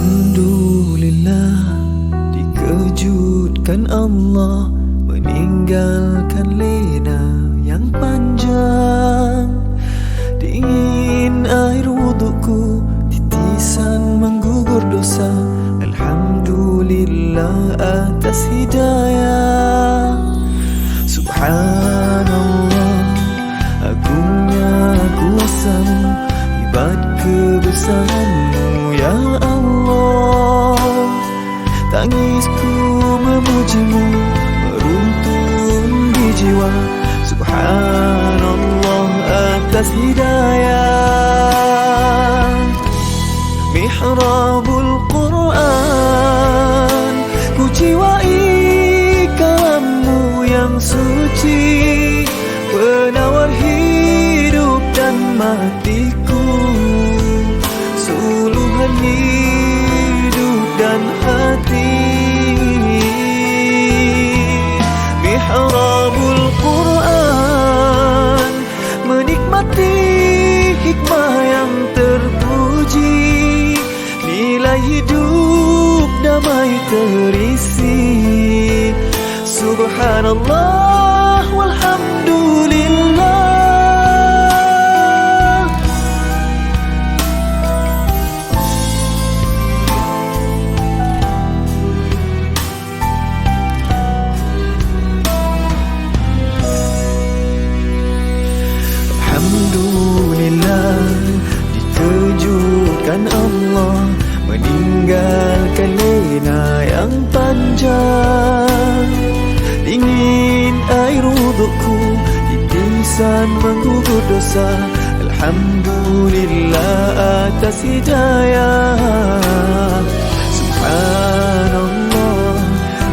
Alhamdulillah, dikejutkan Allah meninggalkan lena yang panjang. Dingin air wudukku, titisan menggugur dosa. Alhamdulillah atas hidayah. Subhanallah, agungnya kuasa-Mu, hebat kebesaran-Mu ya Allah. Tangisku memuji-Mu, meruntun di jiwa. Subhanallah atas hidayah. Mihrabul Quran, ku jiwai kalam-Mu yang suci, penawar hidup dan matiku, suluhan hidup dan hati. Mihrabul Quran, menikmati hikmah yang terpuji, nilai hidup damai terisi. Subhanallah walhamdulillah. Alhamdulillah, dikejutkan Allah meninggalkan lena yang panjang. Dingin air wudukku, titisan menggugur dosa. Alhamdulillah atas hidayah. Subhanallah,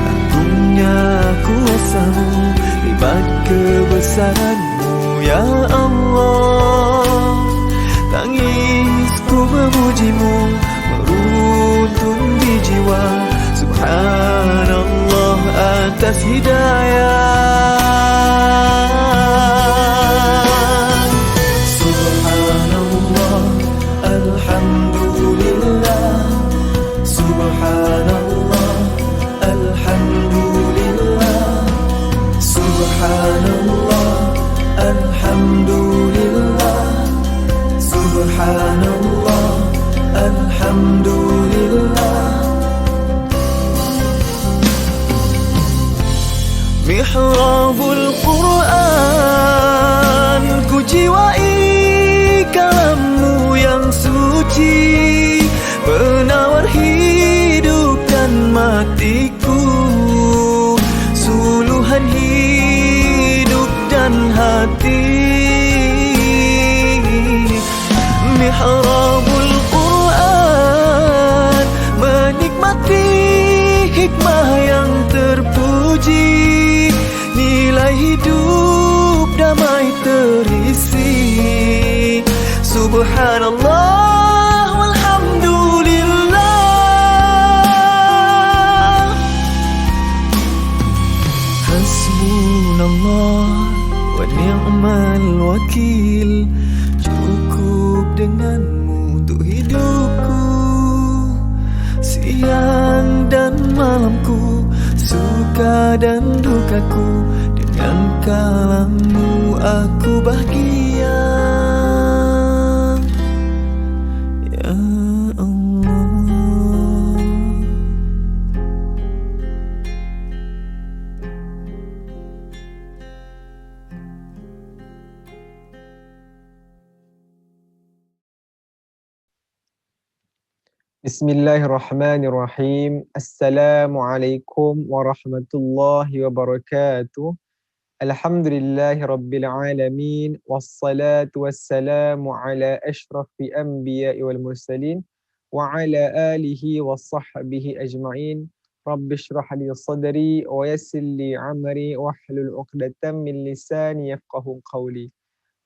agungnya kuasa-Mu, hebat kebesaran-Mu ya Allah. Tangisku memuji-Mu, meruntun di jiwa. Subhanallah atas hidayah. Subhanallah, alhamdulillah. Subhanallah, alhamdulillah. Subhanallah, alhamdulillah. Subhanallah, alhamdulillah. Mihrabul Quran, ku jiwai kalam-Mu yang suci, penawar hidup dan matiku, suluhan hidup dan hati. Mihrabul Quran, menikmati hikmah yang terpuji, nilai hidup damai terisi. Subhanallah walhamdulillah. Hasbunallah wa ni'mal wakil, cukup dengan-Mu untuk hidupku. Siang dan malamku, suka dan dukaku, dengan kalam-Mu aku bahagia ya Allah. Bismillahirrahmanirrahim. Assalamualaikum warahmatullahi wabarakatuh. Alhamdulillahi rabbil alamin. Wassalatu wassalamu ala ashrafil anbiya'i wal mursalin wa ala alihi wa sahbihi ajma'in. Rabbi shrah li sadri wa yassir li amri wahlul 'uqdatam min lisani yafqahu qawli.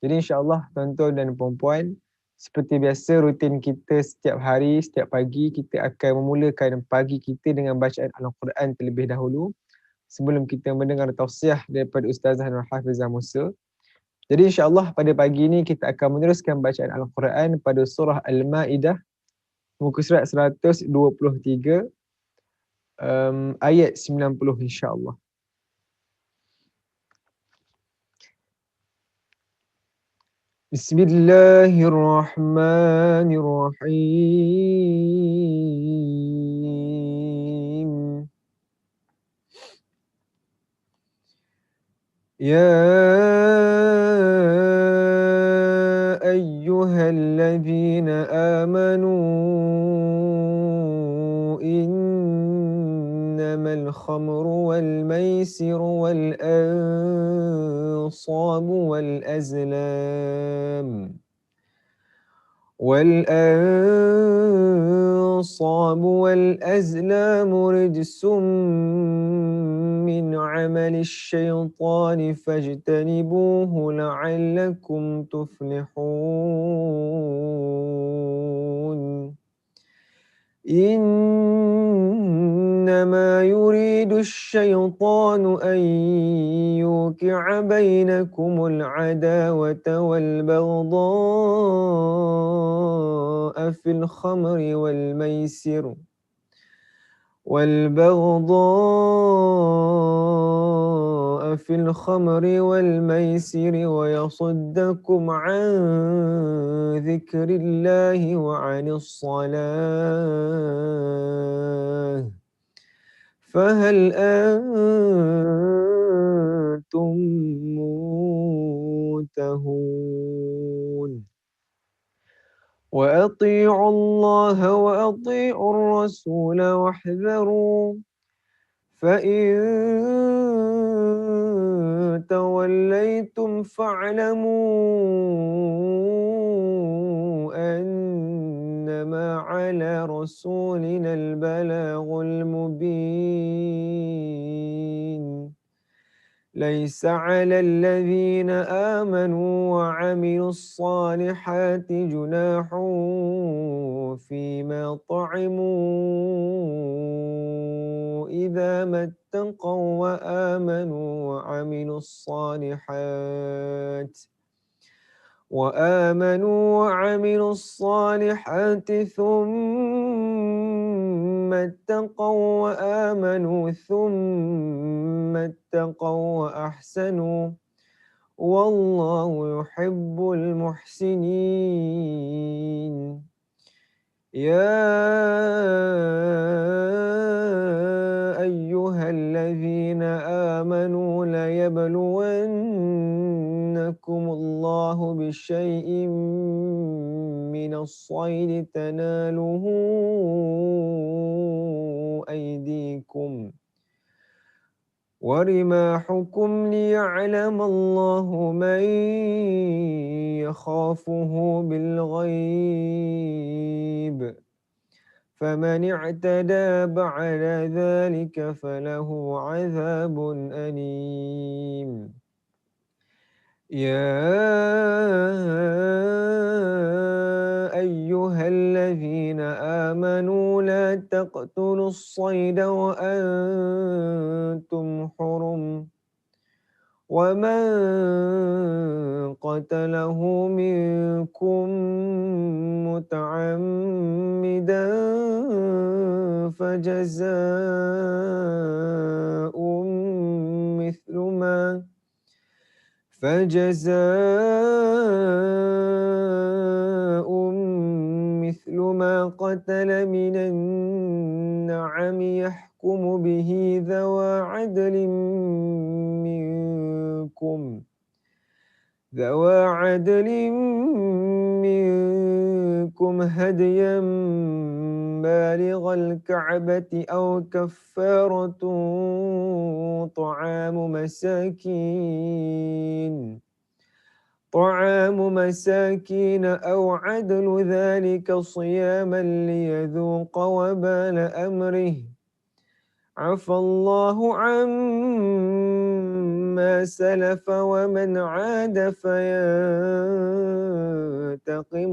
Jadi insya-Allah tuan-tuan dan puan-puan, seperti biasa rutin kita setiap hari, setiap pagi kita akan memulakan pagi kita dengan bacaan Al-Quran terlebih dahulu sebelum kita mendengar tausiah daripada Ustazah Nur Hafizah Musa. Jadi insya-Allah pada pagi ini kita akan meneruskan bacaan Al-Quran pada surah Al-Ma'idah muka surat 123 ayat 90 insya-Allah. Bismillahirrahmanirrahim. يا أيها الذين آمنوا إنما الخمر والميسر والأزلام رجس من عمل الشيطان فاجتنبوه لعلكم تفلحون إنما يريد الشيطان أن يوقع بينكم العداوة والبغضاء في الخمر والميسر ويصدكم عن ذكر الله وعن الصلاة فهل أنتم منتهون وأطيعوا الله وأطيعوا الرسول واحذروا فإن توليتم فاعلموا أنما على رسولنا البلاغ المبين ليس على الذين آمنوا وعملوا الصالحات جناح فيما طعموا إذا ما اتقوا وآمنوا وعملوا الصالحات ثم اتقوا وأحسنوا والله يحب المحسنين يا أيها الذين آمنوا ليبلونكم الله بشيء من الصيد تناله أيديكم ورماحكم ليعلم الله من يخافه بالغيب فمن اعتدى بعد ذلك فله عذاب أليم يا أيها الذين آمنوا لا تقتلوا الصيد وأنتم حرم ومن قتله منكم متعمدا فجزاء مثل ما قتل من النعم يحكم به ذوى عدل منكم هديا بالغ الكعبة أو كفارة طعام مساكين أو عدل ذلك صياما ليذوق وبال أمره عفى الله عما سلف ومن عاد فينتقم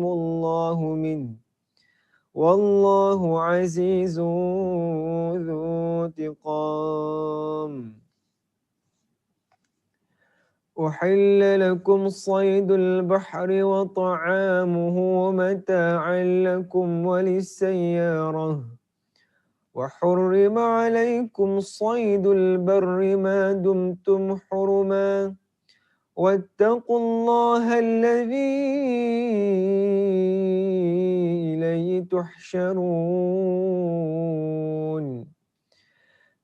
الله منه والله عزيز ذو انتقام أحل لكم صيد البحر وطعامه متاعا لكم وللسيارة وحرم عليكم صيد البر ما دمتم حرما واتقوا الله الذي إليه تحشرون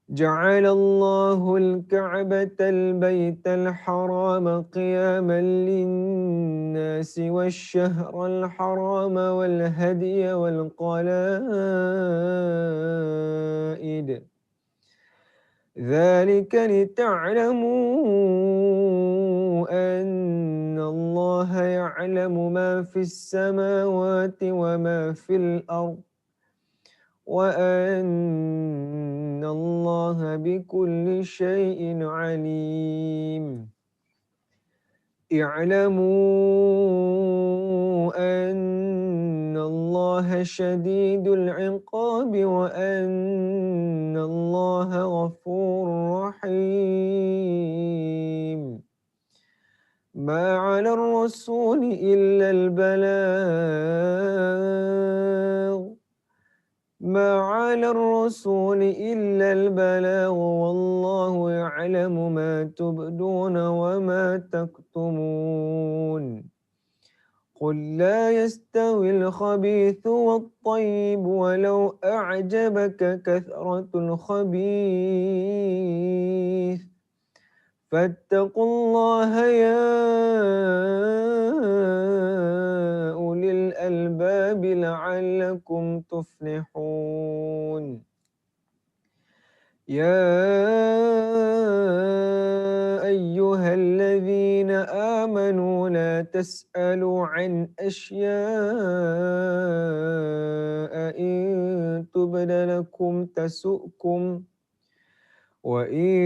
جعل الله الكعبة البيت الحرام قياما للناس والشهر الحرام والهدي والقلائد ذلك لتعلموا أن الله يعلم ما في السماوات وما في الأرض وأن الله بكل شيء عليم اعلموا أن الله شديد العقاب وأن الله غفور رحيم ما على الرسول إلا البلاغ والله يعلم ما تبدون وما تكتمون قل لا يستوي الخبيث والطيب ولو أعجبك كثرة الخبيث فاتقوا الله يا أولي الألباب لعلكم تفلحون يا أيها الذين آمنوا لا تسألوا عن أشياء إن تبد لكم تسؤكم وإن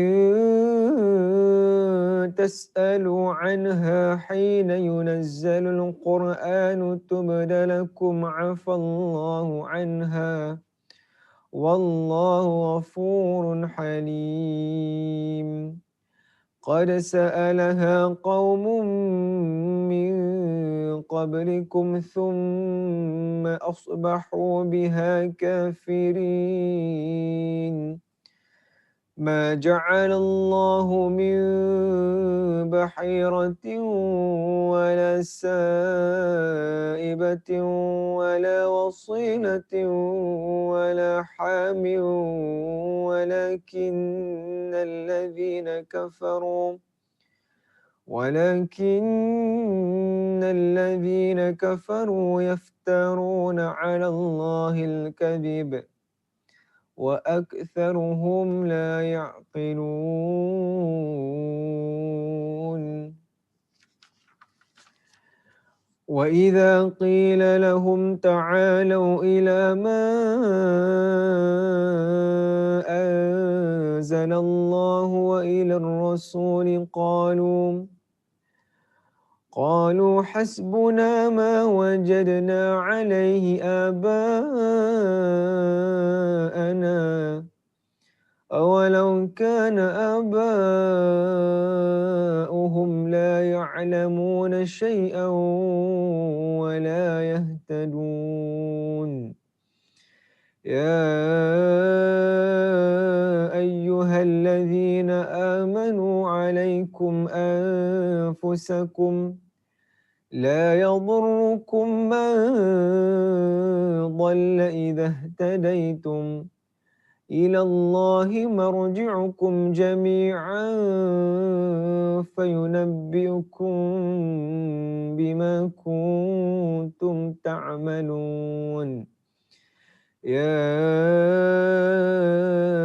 تسألوا عنها حين ينزل القرآن تبد لكم عفى الله عنها والله غفور حليم قد سألها قوم من قبلكم ثم أصبحوا بها كافرين ما جعل الله من بحيرة ولا سائبة ولا وصيلة ولا حام ولكن الذين كفروا يفترون على الله الكذب وأكثرهم لا يعقلون وإذا قيل لهم تعالوا إلى ما أنزل الله وإلى الرسول قالوا حسبنا ما وجدنا عليه آباءنا أولو كان آباؤهم لا يعلمون شيئا ولا يهتدون يا أيها الذين آمنوا عليكم أنفسكم لا يضركم من ضل إذا اهتديتم إلى الله مرجعكم جميعا فينبئكم بما كنتم تعملون يا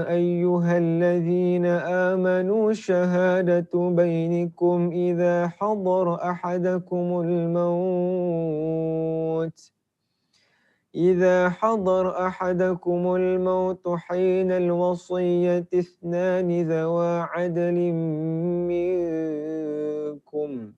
أيها الذين آمنوا شهادة بينكم إذا حضر أحدكم الموت حين الوصية اثنان ذوى عدل منكم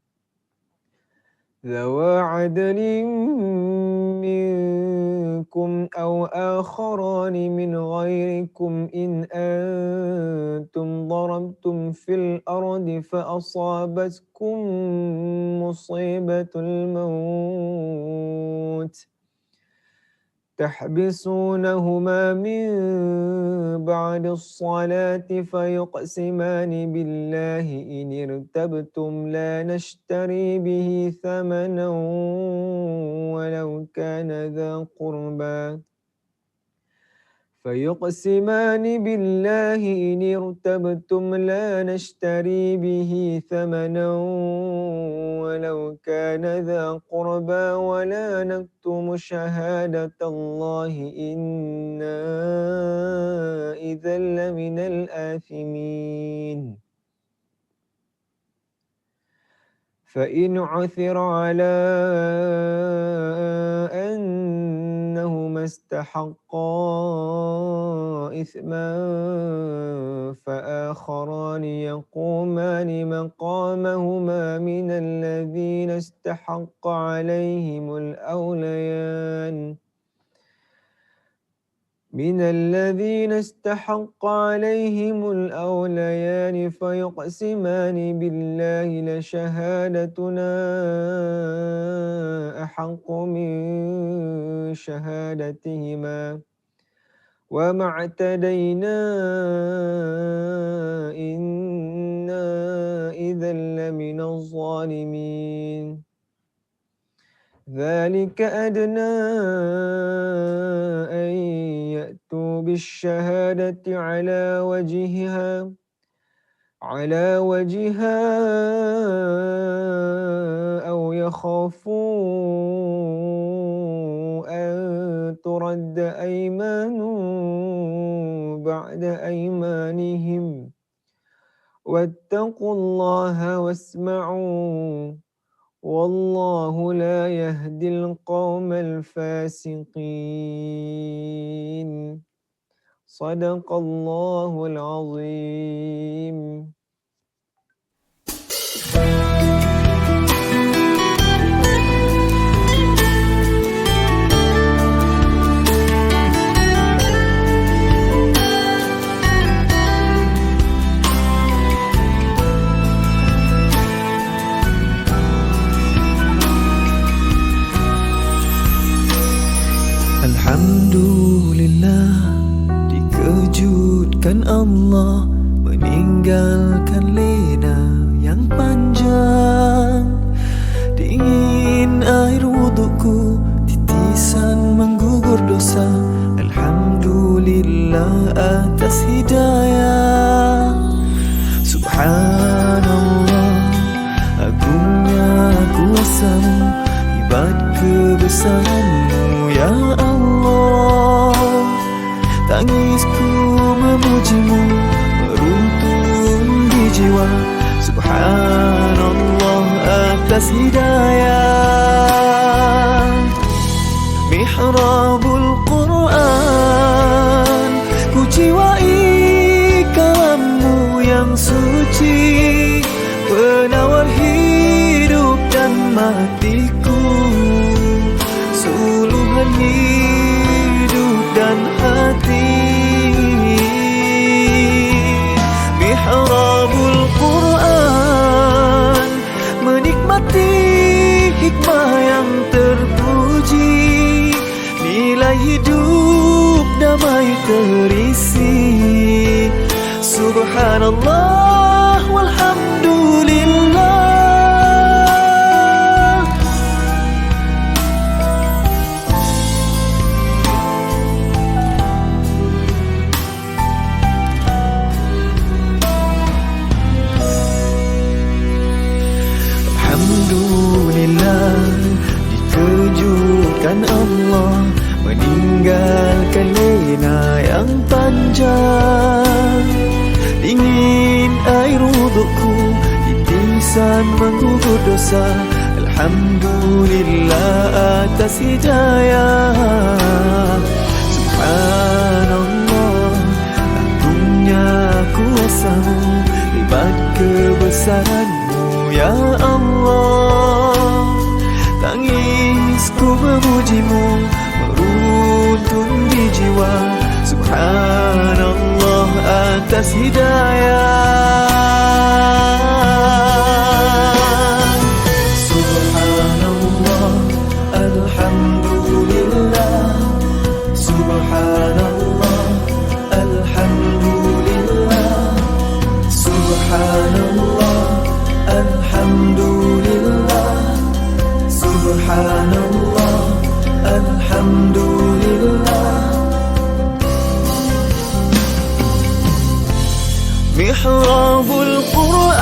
منكم أو آخران من غيركم إن أنتم ضربتم في الأرض فأصابتكم مصيبة الموت تحبسونهما من بعد الصلاة فيقسمان بالله إن ارتبتم لا نشتري به ثمنا ولو كان ذا قربى فيقسمان بالله إن ارتبتم لا نشتري به ثمنا ولو كان ذا قربى ولا نكتم شهادة الله إنا إذا لمن الآثمين فإن عثر على أنهما استحقا إثما فآخران يقومان مقامهما من الذين استحق عليهم الأوليان فيقسمان بالله لشهادتنا أحق من شهادتهما وما اعتدينا إنا إذا لمن الظالمين ذلك أدنى أن يأتوا بالشهادة على وجهها أو يخافوا أن ترد أيمان بعد أيمانهم واتقوا الله واسمعوا والله لا يهدي القوم الفاسقين صدق الله العظيم. Alhamdulillah, dikejutkan Allah meninggalkan lena yang panjang. Dingin air wudukku, titisan menggugur dosa. Alhamdulillah atas hidayah. Subhanallah, agungnya kuasa-Mu, hebat kebesaran-Mu ya Allah. Tangisku memuji-Mu meruntuh di jiwa. Subhanallah atas hidayah. Mihrabul Quran, ku jiwai kalam-Mu yang suci, penawar hidup dan matiku, suluhan hidup dan hati. Mihrabul Quran, menikmati hikmah yang terpuji, nilai hidup damai terisi. Subhanallah walhamdulillah. Alhamdulillah, dikejutkan Allah meninggalkan lena yang panjang. Dingin air wudukku, titisan menggugur dosa. Alhamdulillah atas hidayah. Subhanallah, agungnya kuasa-Mu, hebat kebesaran-Mu ya Allah. Tangisku memuji-Mu meruntuh runtun di jiwa. Subhanallah atas hidayah. Subhanallah, alhamdulillah. Subhanallah, alhamdulillah. Subhanallah, alhamdulillah. Subhanallah, alhamdulillah. Mihrabul Quran,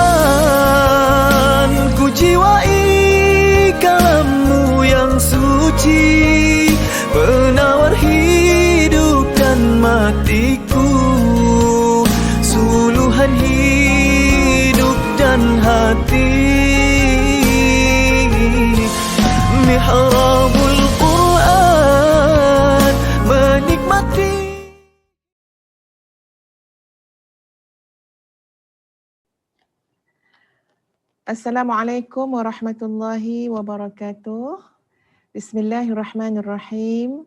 ku jiwai kalammu yang suci, penawar hidup dan matiku, suluhan hidup dan hati. Mihrabul Quran, menikmati. Assalamualaikum warahmatullahi wabarakatuh. Bismillahirrahmanirrahim.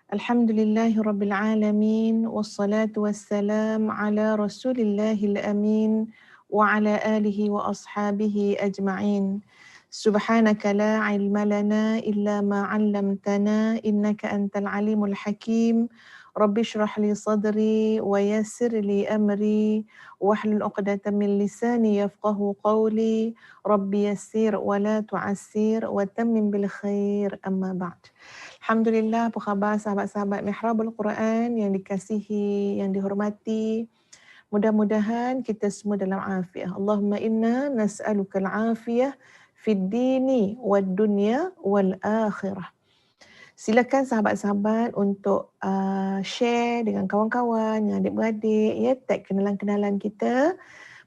Alhamdulillahirabbil alamin wassalatu wassalam ala Rasulillahil amin wa ala alihi wa ashabihi ajma'in. Subhanaka la ilma lana illa ma 'allamtana innaka antal alimul hakim. Rabbi shrah li sadri wa yassir li amri wahlul 'uqdatam min lisani yafqahu qawli. Rabbi yassir wa la tu'assir wa tammim bil khair, amma ba'd. Alhamdulillah, apa khabar sahabat-sahabat Mihrabul Quran yang dikasihi, yang dihormati. Mudah-mudahan kita semua dalam afiah. Allahumma inna nas'aluka al-afiyah fid dini wad dunya wal akhirah. Silakan sahabat-sahabat untuk share dengan kawan-kawan, dengan adik-beradik, ya, tag kenalan-kenalan kita.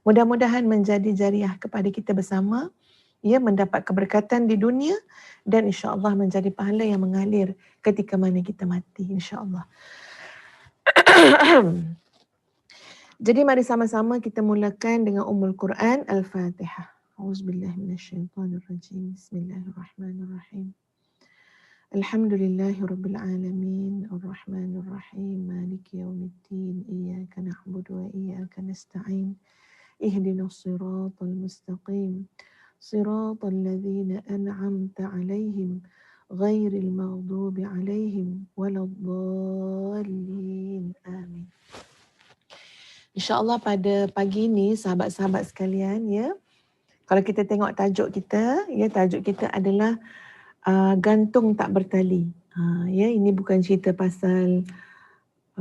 Mudah-mudahan menjadi jariah kepada kita bersama, ya, mendapat keberkatan di dunia dan insya-Allah menjadi pahala yang mengalir ketika mana kita mati, insya-Allah. Jadi mari sama-sama kita mulakan dengan Ummul Quran Al-Fatihah. Auzubillahi minasyaitonirrajim. Bismillahirrahmanirrahim. Alhamdulillahirabbil alamin, arrahmanir rahim, maliki yaumiddin, iyyaka na'budu wa iyyaka nasta'in. Ihdinas siratal mustaqim. Siratal ladzina an'amta 'alaihim ghairil maghdubi 'alaihim waladdallin. Amin. InsyaAllah pada pagi ini sahabat-sahabat sekalian, ya, kalau kita tengok tajuk kita, ya, tajuk kita adalah gantung tak bertali. Ya, ini bukan cerita pasal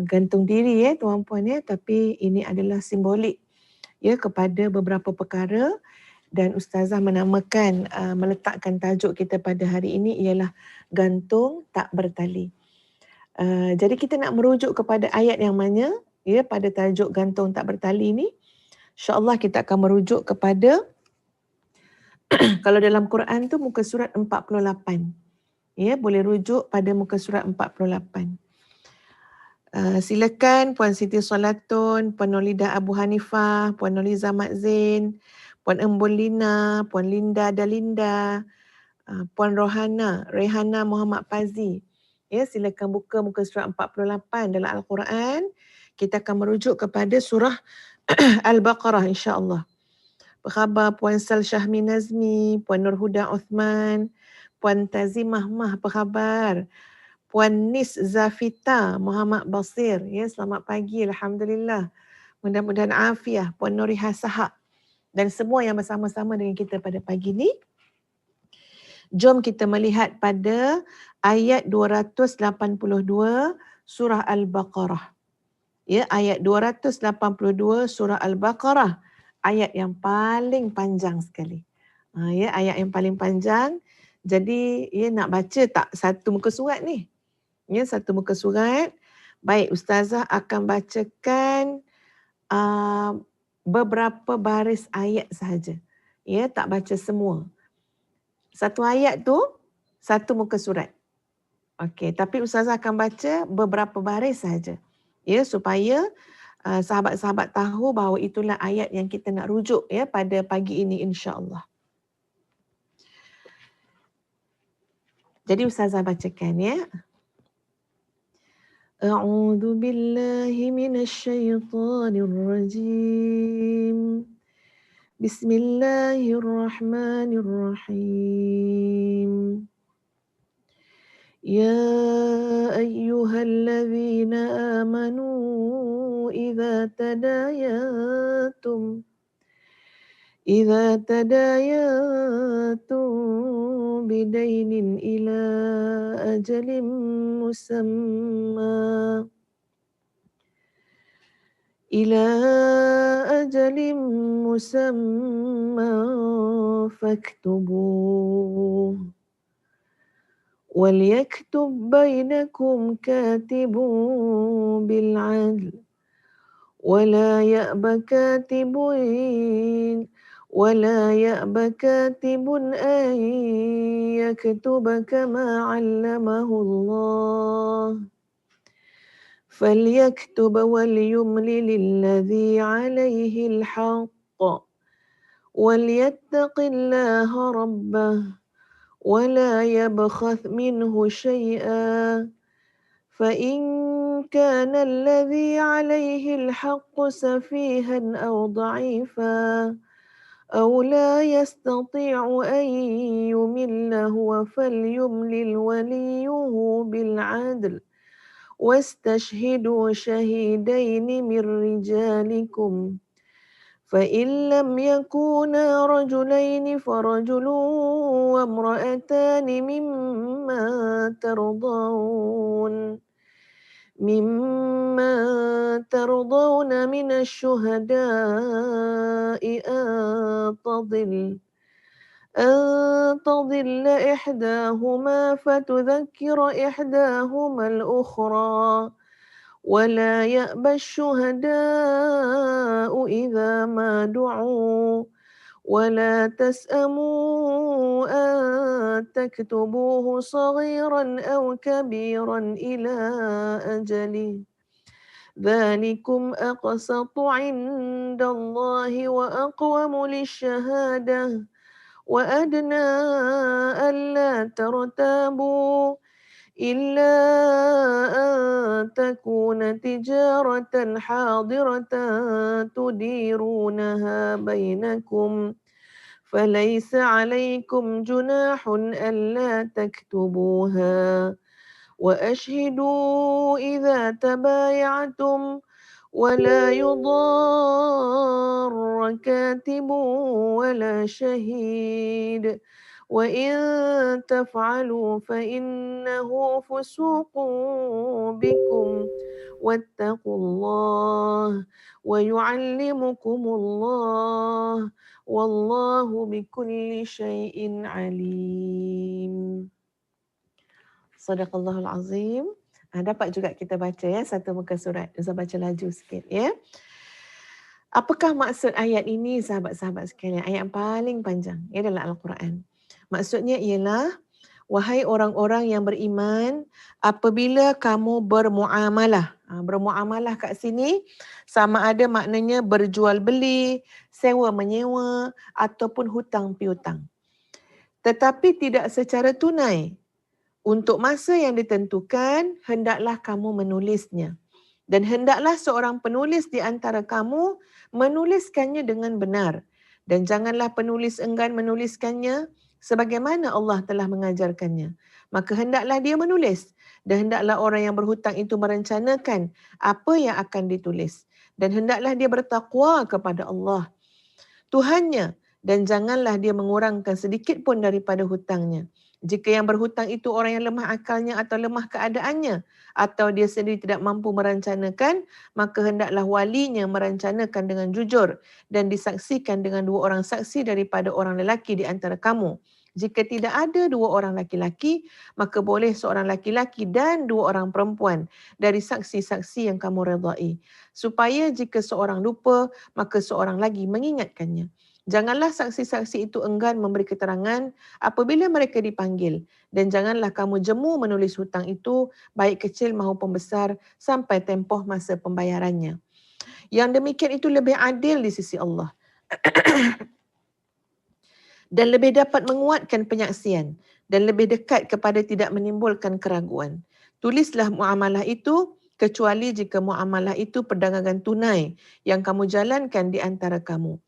gantung diri, ya tuan-puan, ya, tapi ini adalah simbolik, ya, kepada beberapa perkara, dan ustazah menamakan meletakkan tajuk kita pada hari ini ialah gantung tak bertali. Jadi kita nak merujuk kepada ayat yang mana, ya, pada tajuk gantung tak bertali ini. InsyaAllah kita akan merujuk kepada kalau dalam Quran tu muka surat 48. Ya, boleh rujuk pada muka surat 48. Silakan Puan Siti Solatun, Puan Nolida Abu Hanifah, Puan Noliza Mat Zain, Puan Embul Lina, Puan Linda Dalinda, Puan Rehana Muhammad Pazi. Ya, silakan buka muka surat 48 dalam Al-Quran. Kita akan merujuk kepada surah Al-Baqarah, insya-Allah. Apa khabar Puan Sal Syahmi Nazmi, Puan Nurhuda Uthman, Puan Tazimah Mah, apa khabar? Puan Nis Zafita Muhammad Basir, ya, selamat pagi, alhamdulillah. Mudah-mudahan afiah. Puan Nuriha Sahak dan semua yang bersama-sama dengan kita pada pagi ini. Jom kita melihat pada ayat 282 surah Al-Baqarah. Ya, ayat 282 surah Al-Baqarah. Ayat yang paling panjang sekali. Ya, ayat yang paling panjang. Jadi, ya, nak baca tak satu muka surat ni? Ya, satu muka surat. Baik, ustazah akan bacakan beberapa baris ayat sahaja. Ya, tak baca semua. Satu ayat tu, satu muka surat. Okey, tapi ustazah akan baca beberapa baris sahaja. Ya, supaya sahabat-sahabat tahu bahawa itulah ayat yang kita nak rujuk, ya, pada pagi ini, insya-Allah. Jadi ustazah bacakan, ya. أعوذ بالله من الشيطان الرجيم بسم الله الرحمن الرحيم يا أيها الذين آمنوا إذا تداينتم بدين إلى أجل مسمى فاكتبوه وليكتب بينكم كاتب بالعدل ولا يأب كاتب أن يكتب كما علمه الله فليكتب وليملل الذي عليه الحق وليتق الله ربه ولا يبخس منه شيئا فإن كان الذي عليه الحق سفيها أو ضعيفا أو لا يستطيع أن يمل هو فليملل وليه بالعدل واستشهدوا شهيدين من رجالكم فإن لم يكونا رجلين فرجل وامرأتان مما ترضون من الشهداء أن تضل إحداهما فتذكر إحداهما الأخرى ولا يأبى الشهداء إذا ما دعوا ولا تسأموا أن تكتبوه صغيرا أو كبيرا إلى أجله ذلكم أقسط عند الله وأقوم للشهادة وأدنى ألا ترتابوا إلا أن تكون تجارة حاضرة تديرونها بينكم فليس عليكم جناح ألا تكتبوها وأشهدوا إذا تبايعتم ولا يضار كاتب ولا شهيد وإن تفعلوا فإنه فسوق بكم واتقوا الله ويعلمكم الله والله بكل شيء عليم. Sadaqallahul Azim. Dapat juga kita baca ya satu muka surat. Saya baca laju sikit ya. Apakah maksud ayat ini sahabat-sahabat sekalian? Ayat yang paling panjang ya dalam Al-Quran. Maksudnya ialah, wahai orang-orang yang beriman, apabila kamu bermuamalah. Bermuamalah kat sini sama ada maknanya berjual beli, sewa menyewa ataupun hutang piutang. Tetapi tidak secara tunai. Untuk masa yang ditentukan, hendaklah kamu menulisnya. Dan hendaklah seorang penulis di antara kamu menuliskannya dengan benar. Dan janganlah penulis enggan menuliskannya sebagaimana Allah telah mengajarkannya. Maka hendaklah dia menulis. Dan hendaklah orang yang berhutang itu merencanakan apa yang akan ditulis. Dan hendaklah dia bertakwa kepada Allah, Tuhannya. Dan janganlah dia mengurangkan sedikit pun daripada hutangnya. Jika yang berhutang itu orang yang lemah akalnya atau lemah keadaannya, atau dia sendiri tidak mampu merencanakan, maka hendaklah walinya merencanakan dengan jujur dan disaksikan dengan 2 orang saksi daripada orang lelaki di antara kamu. Jika tidak ada 2 orang laki-laki, maka boleh seorang laki-laki dan 2 orang perempuan dari saksi-saksi yang kamu redai. Supaya jika seorang lupa, maka seorang lagi mengingatkannya. Janganlah saksi-saksi itu enggan memberi keterangan apabila mereka dipanggil, dan janganlah kamu jemu menulis hutang itu, baik kecil maupun besar, sampai tempoh masa pembayarannya. Yang demikian itu lebih adil di sisi Allah dan lebih dapat menguatkan penyaksian dan lebih dekat kepada tidak menimbulkan keraguan. Tulislah muamalah itu kecuali jika muamalah itu perdagangan tunai yang kamu jalankan di antara kamu.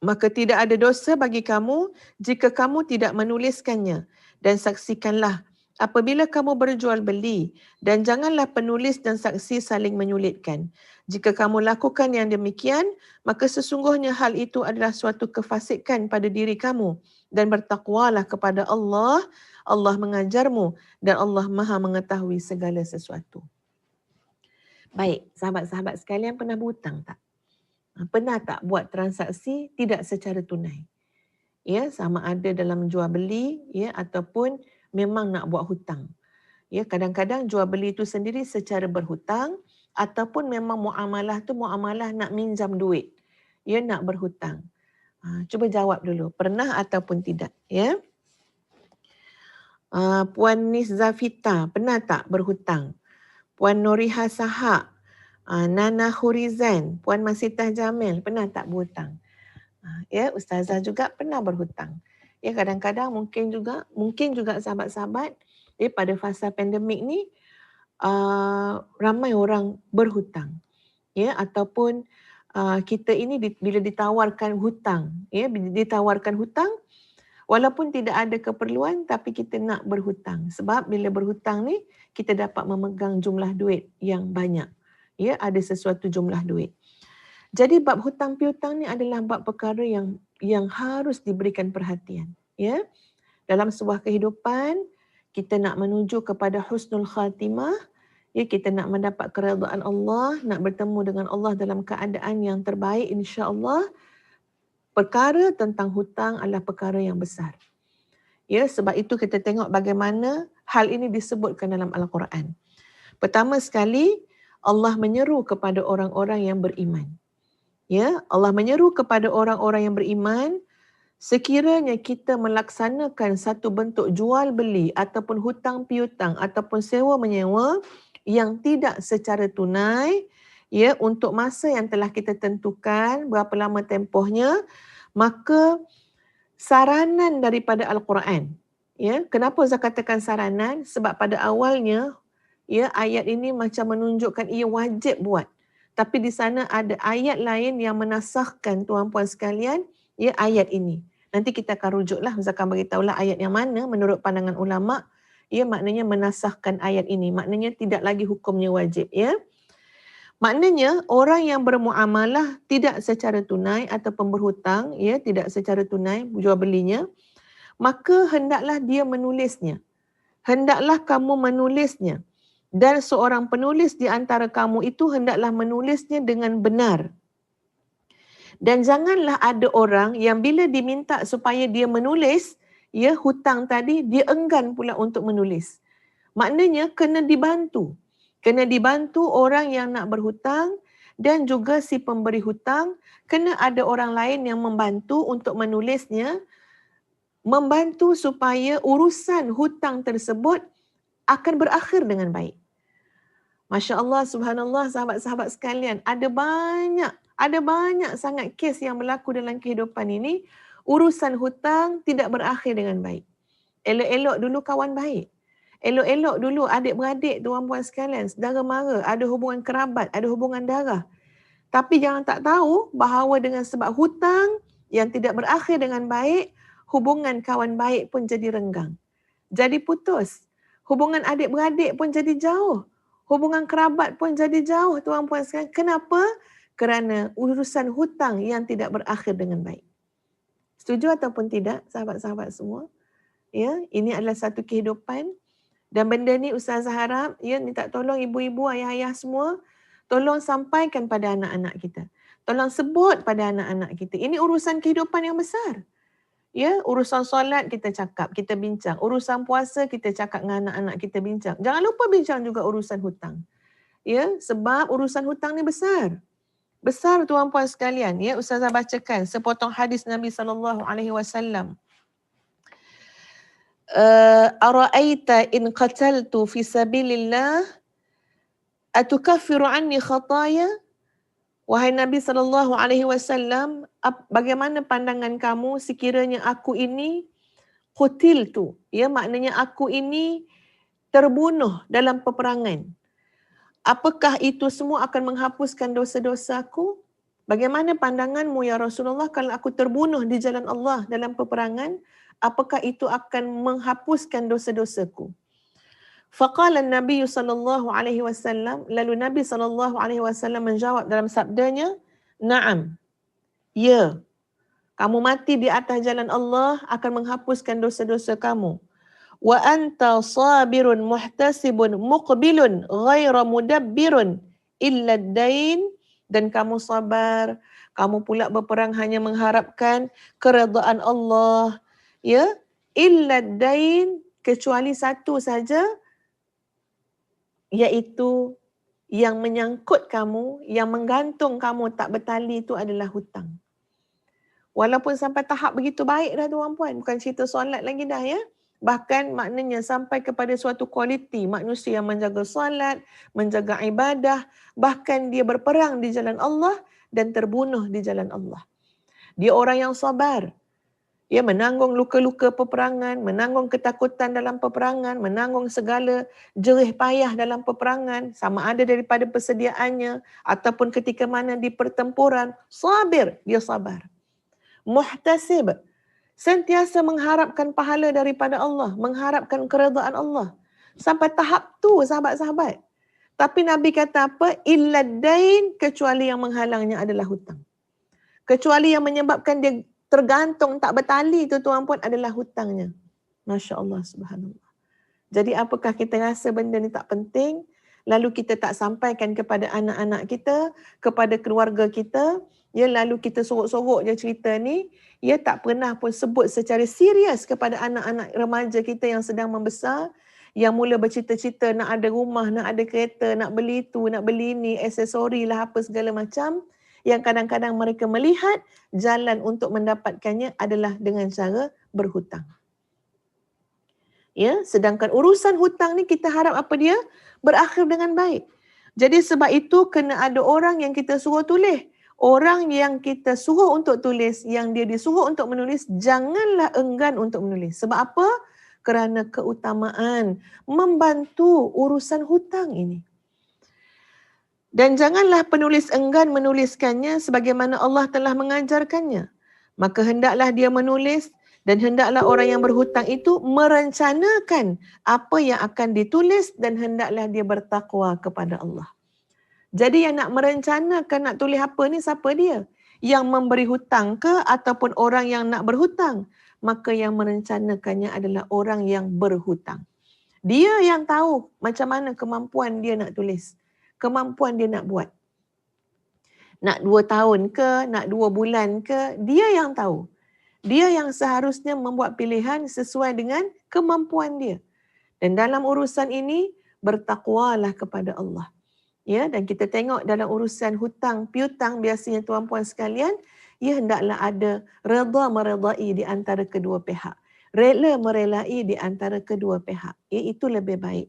Maka tidak ada dosa bagi kamu jika kamu tidak menuliskannya, dan saksikanlah apabila kamu berjual beli, dan janganlah penulis dan saksi saling menyulitkan. Jika kamu lakukan yang demikian, maka sesungguhnya hal itu adalah suatu kefasikan pada diri kamu, dan bertakwalah kepada Allah. Allah mengajarmu dan Allah Maha mengetahui segala sesuatu. Baik, sahabat-sahabat sekalian, pernah berhutang tak? Pernah tak buat transaksi tidak secara tunai? Ya, sama ada dalam jual beli, ya, ataupun memang nak buat hutang. Ya, kadang-kadang jual beli itu sendiri secara berhutang, ataupun memang muamalah tu muamalah nak minjam duit. Ya, nak berhutang. Cuba jawab dulu, pernah ataupun tidak, ya? Puan Nis Zafita, pernah tak berhutang? Puan Noriha Sahak, Nana Hurizan, Puan Masitah Jamil, pernah tak berhutang? Ya, Ustazah juga pernah berhutang. Ya, kadang-kadang mungkin juga sahabat-sahabat, ya, pada fasa pandemik ni ramai orang berhutang. Ya, ataupun kita ini bila ditawarkan hutang, ya, ditawarkan hutang walaupun tidak ada keperluan, tapi kita nak berhutang. Sebab bila berhutang ni kita dapat memegang jumlah duit yang banyak. Ya, ada sesuatu jumlah duit. Jadi bab hutang piutang ni adalah bab perkara yang harus diberikan perhatian. Ya, dalam sebuah kehidupan kita nak menuju kepada husnul khatimah. Ya, kita nak mendapat keredaan Allah, nak bertemu dengan Allah dalam keadaan yang terbaik insya-Allah. Perkara tentang hutang adalah perkara yang besar. Ya, sebab itu kita tengok bagaimana hal ini disebutkan dalam Al-Quran. Pertama sekali, Allah menyeru kepada orang-orang yang beriman. Ya, Allah menyeru kepada orang-orang yang beriman, sekiranya kita melaksanakan satu bentuk jual beli ataupun hutang piutang ataupun sewa menyewa yang tidak secara tunai, ya, untuk masa yang telah kita tentukan berapa lama tempohnya, maka saranan daripada Al-Quran. Ya, kenapa saya katakan saranan? Sebab pada awalnya, ya, ayat ini macam menunjukkan ia wajib buat. Tapi di sana ada ayat lain yang menasahkan, tuan-puan sekalian, ya, ayat ini. Nanti kita akan rujuklah, Ustaz akan beritahulah ayat yang mana menurut pandangan ulama, ya, maknanya menasahkan ayat ini. Maknanya tidak lagi hukumnya wajib, ya. Maknanya orang yang bermuamalah tidak secara tunai ataupun berhutang, ya, tidak secara tunai jual belinya, maka hendaklah dia menulisnya. Hendaklah kamu menulisnya. Dan seorang penulis di antara kamu itu hendaklah menulisnya dengan benar. Dan janganlah ada orang yang bila diminta supaya dia menulis, ya, hutang tadi, dia enggan pula untuk menulis. Maknanya kena dibantu. Kena dibantu orang yang nak berhutang, dan juga si pemberi hutang kena ada orang lain yang membantu untuk menulisnya, membantu supaya urusan hutang tersebut akan berakhir dengan baik. Masya Allah, subhanallah, sahabat-sahabat sekalian, ada banyak sangat kes yang berlaku dalam kehidupan ini, urusan hutang tidak berakhir dengan baik. Elok-elok dulu kawan baik. Elok-elok dulu adik-beradik, tuan-puan sekalian, saudara mara, ada hubungan kerabat, ada hubungan darah. Tapi jangan tak tahu bahawa dengan sebab hutang yang tidak berakhir dengan baik, hubungan kawan baik pun jadi renggang. Jadi putus. Hubungan adik-beradik pun jadi jauh. Hubungan kerabat pun jadi jauh, tuan-puan sekalian. Kenapa? Kerana urusan hutang yang tidak berakhir dengan baik. Setuju ataupun tidak, sahabat-sahabat semua? Ya, ini adalah satu kehidupan. Dan benda ni Ustazah harap, ya, minta tolong ibu-ibu, ayah-ayah semua, tolong sampaikan pada anak-anak kita. Tolong sebut pada anak-anak kita. Ini urusan kehidupan yang besar. Ya, urusan solat kita cakap, kita bincang. Urusan puasa kita cakap dengan anak-anak kita bincang. Jangan lupa bincang juga urusan hutang. Ya, sebab urusan hutang ni besar. Besar, tuan-puan sekalian. Ya, Ustazah bacakan sepotong hadis Nabi SAW. Ara'aita in qataltu fi sabilillah atukaffiru anni khataya. Wahai Nabi SAW, bagaimana pandangan kamu sekiranya aku ini qutiltu, ya, maknanya aku ini terbunuh dalam peperangan. apakah itu semua akan menghapuskan dosa-dosaku? Bagaimana pandanganmu ya Rasulullah kalau aku terbunuh di jalan Allah dalam peperangan? Apakah itu akan menghapuskan dosa-dosaku? Faqala Nabi sallallahu alaihi wasallam, lalu Nabi sallallahu alaihi wasallam menjawab dalam sabdanya, "Na'am." Ya. Kamu mati di atas jalan Allah akan menghapuskan dosa-dosa kamu. Wa anta sabirun muhtasibun muqbilun ghaira mudabbirun illa ad-dain, dan kamu sabar, kamu pula berperang hanya mengharapkan keredaan Allah, ya, illa ad-dain, kecuali satu saja, iaitu yang menyangkut kamu, yang menggantung kamu tak bertali itu adalah hutang. Walaupun sampai tahap begitu baik dah tuan-puan, bukan cerita solat lagi dah ya. Bahkan maknanya sampai kepada suatu kualiti manusia yang menjaga solat, menjaga ibadah, bahkan dia berperang di jalan Allah dan terbunuh di jalan Allah. Dia orang yang sabar. Dia menanggung luka-luka peperangan, menanggung ketakutan dalam peperangan, menanggung segala jerih payah dalam peperangan, sama ada daripada persediaannya ataupun ketika mana di pertempuran, sabir, dia sabar. Muhtasib, sentiasa mengharapkan pahala daripada Allah, mengharapkan keredaan Allah. Sampai tahap tu sahabat-sahabat. Tapi Nabi kata apa? Illa dain, kecuali yang menghalangnya adalah hutang. Kecuali yang menyebabkan dia tergantung tak bertali tu tuan-puan adalah hutangnya. Masya Allah, subhanallah. Jadi apakah kita rasa benda ni tak penting, lalu kita tak sampaikan kepada anak-anak kita, kepada keluarga kita, ya, lalu kita sorok-sorok je cerita ni, ya, tak pernah pun sebut secara serius kepada anak-anak remaja kita yang sedang membesar, yang mula bercita-cita nak ada rumah, nak ada kereta, nak beli itu, nak beli ini, aksesori lah apa segala macam, yang kadang-kadang mereka melihat jalan untuk mendapatkannya adalah dengan cara berhutang. Ya, sedangkan urusan hutang ni kita harap apa dia? Berakhir dengan baik. Jadi sebab itu kena ada orang yang kita suruh tulis. Orang yang kita suruh untuk tulis, yang dia disuruh untuk menulis, janganlah enggan untuk menulis. Sebab apa? Kerana keutamaan membantu urusan hutang ini. Dan janganlah penulis enggan menuliskannya sebagaimana Allah telah mengajarkannya. Maka hendaklah dia menulis dan hendaklah orang yang berhutang itu merencanakan apa yang akan ditulis dan hendaklah dia bertakwa kepada Allah. Jadi yang nak merencanakan nak tulis apa ni siapa dia? Yang memberi hutang ke ataupun orang yang nak berhutang? Maka yang merencanakannya adalah orang yang berhutang. Dia yang tahu macam mana kemampuan dia nak tulis. Kemampuan dia nak buat. Nak 2 tahun ke, nak 2 bulan ke, dia yang tahu. Dia yang seharusnya membuat pilihan sesuai dengan kemampuan dia. Dan dalam urusan ini, bertakwalah kepada Allah. Ya, dan kita tengok dalam urusan hutang piutang biasanya tuan-puan sekalian, ya, hendaklah ada redha meredai di antara kedua pihak. Rela merelai di antara kedua pihak. Ya, itu lebih baik.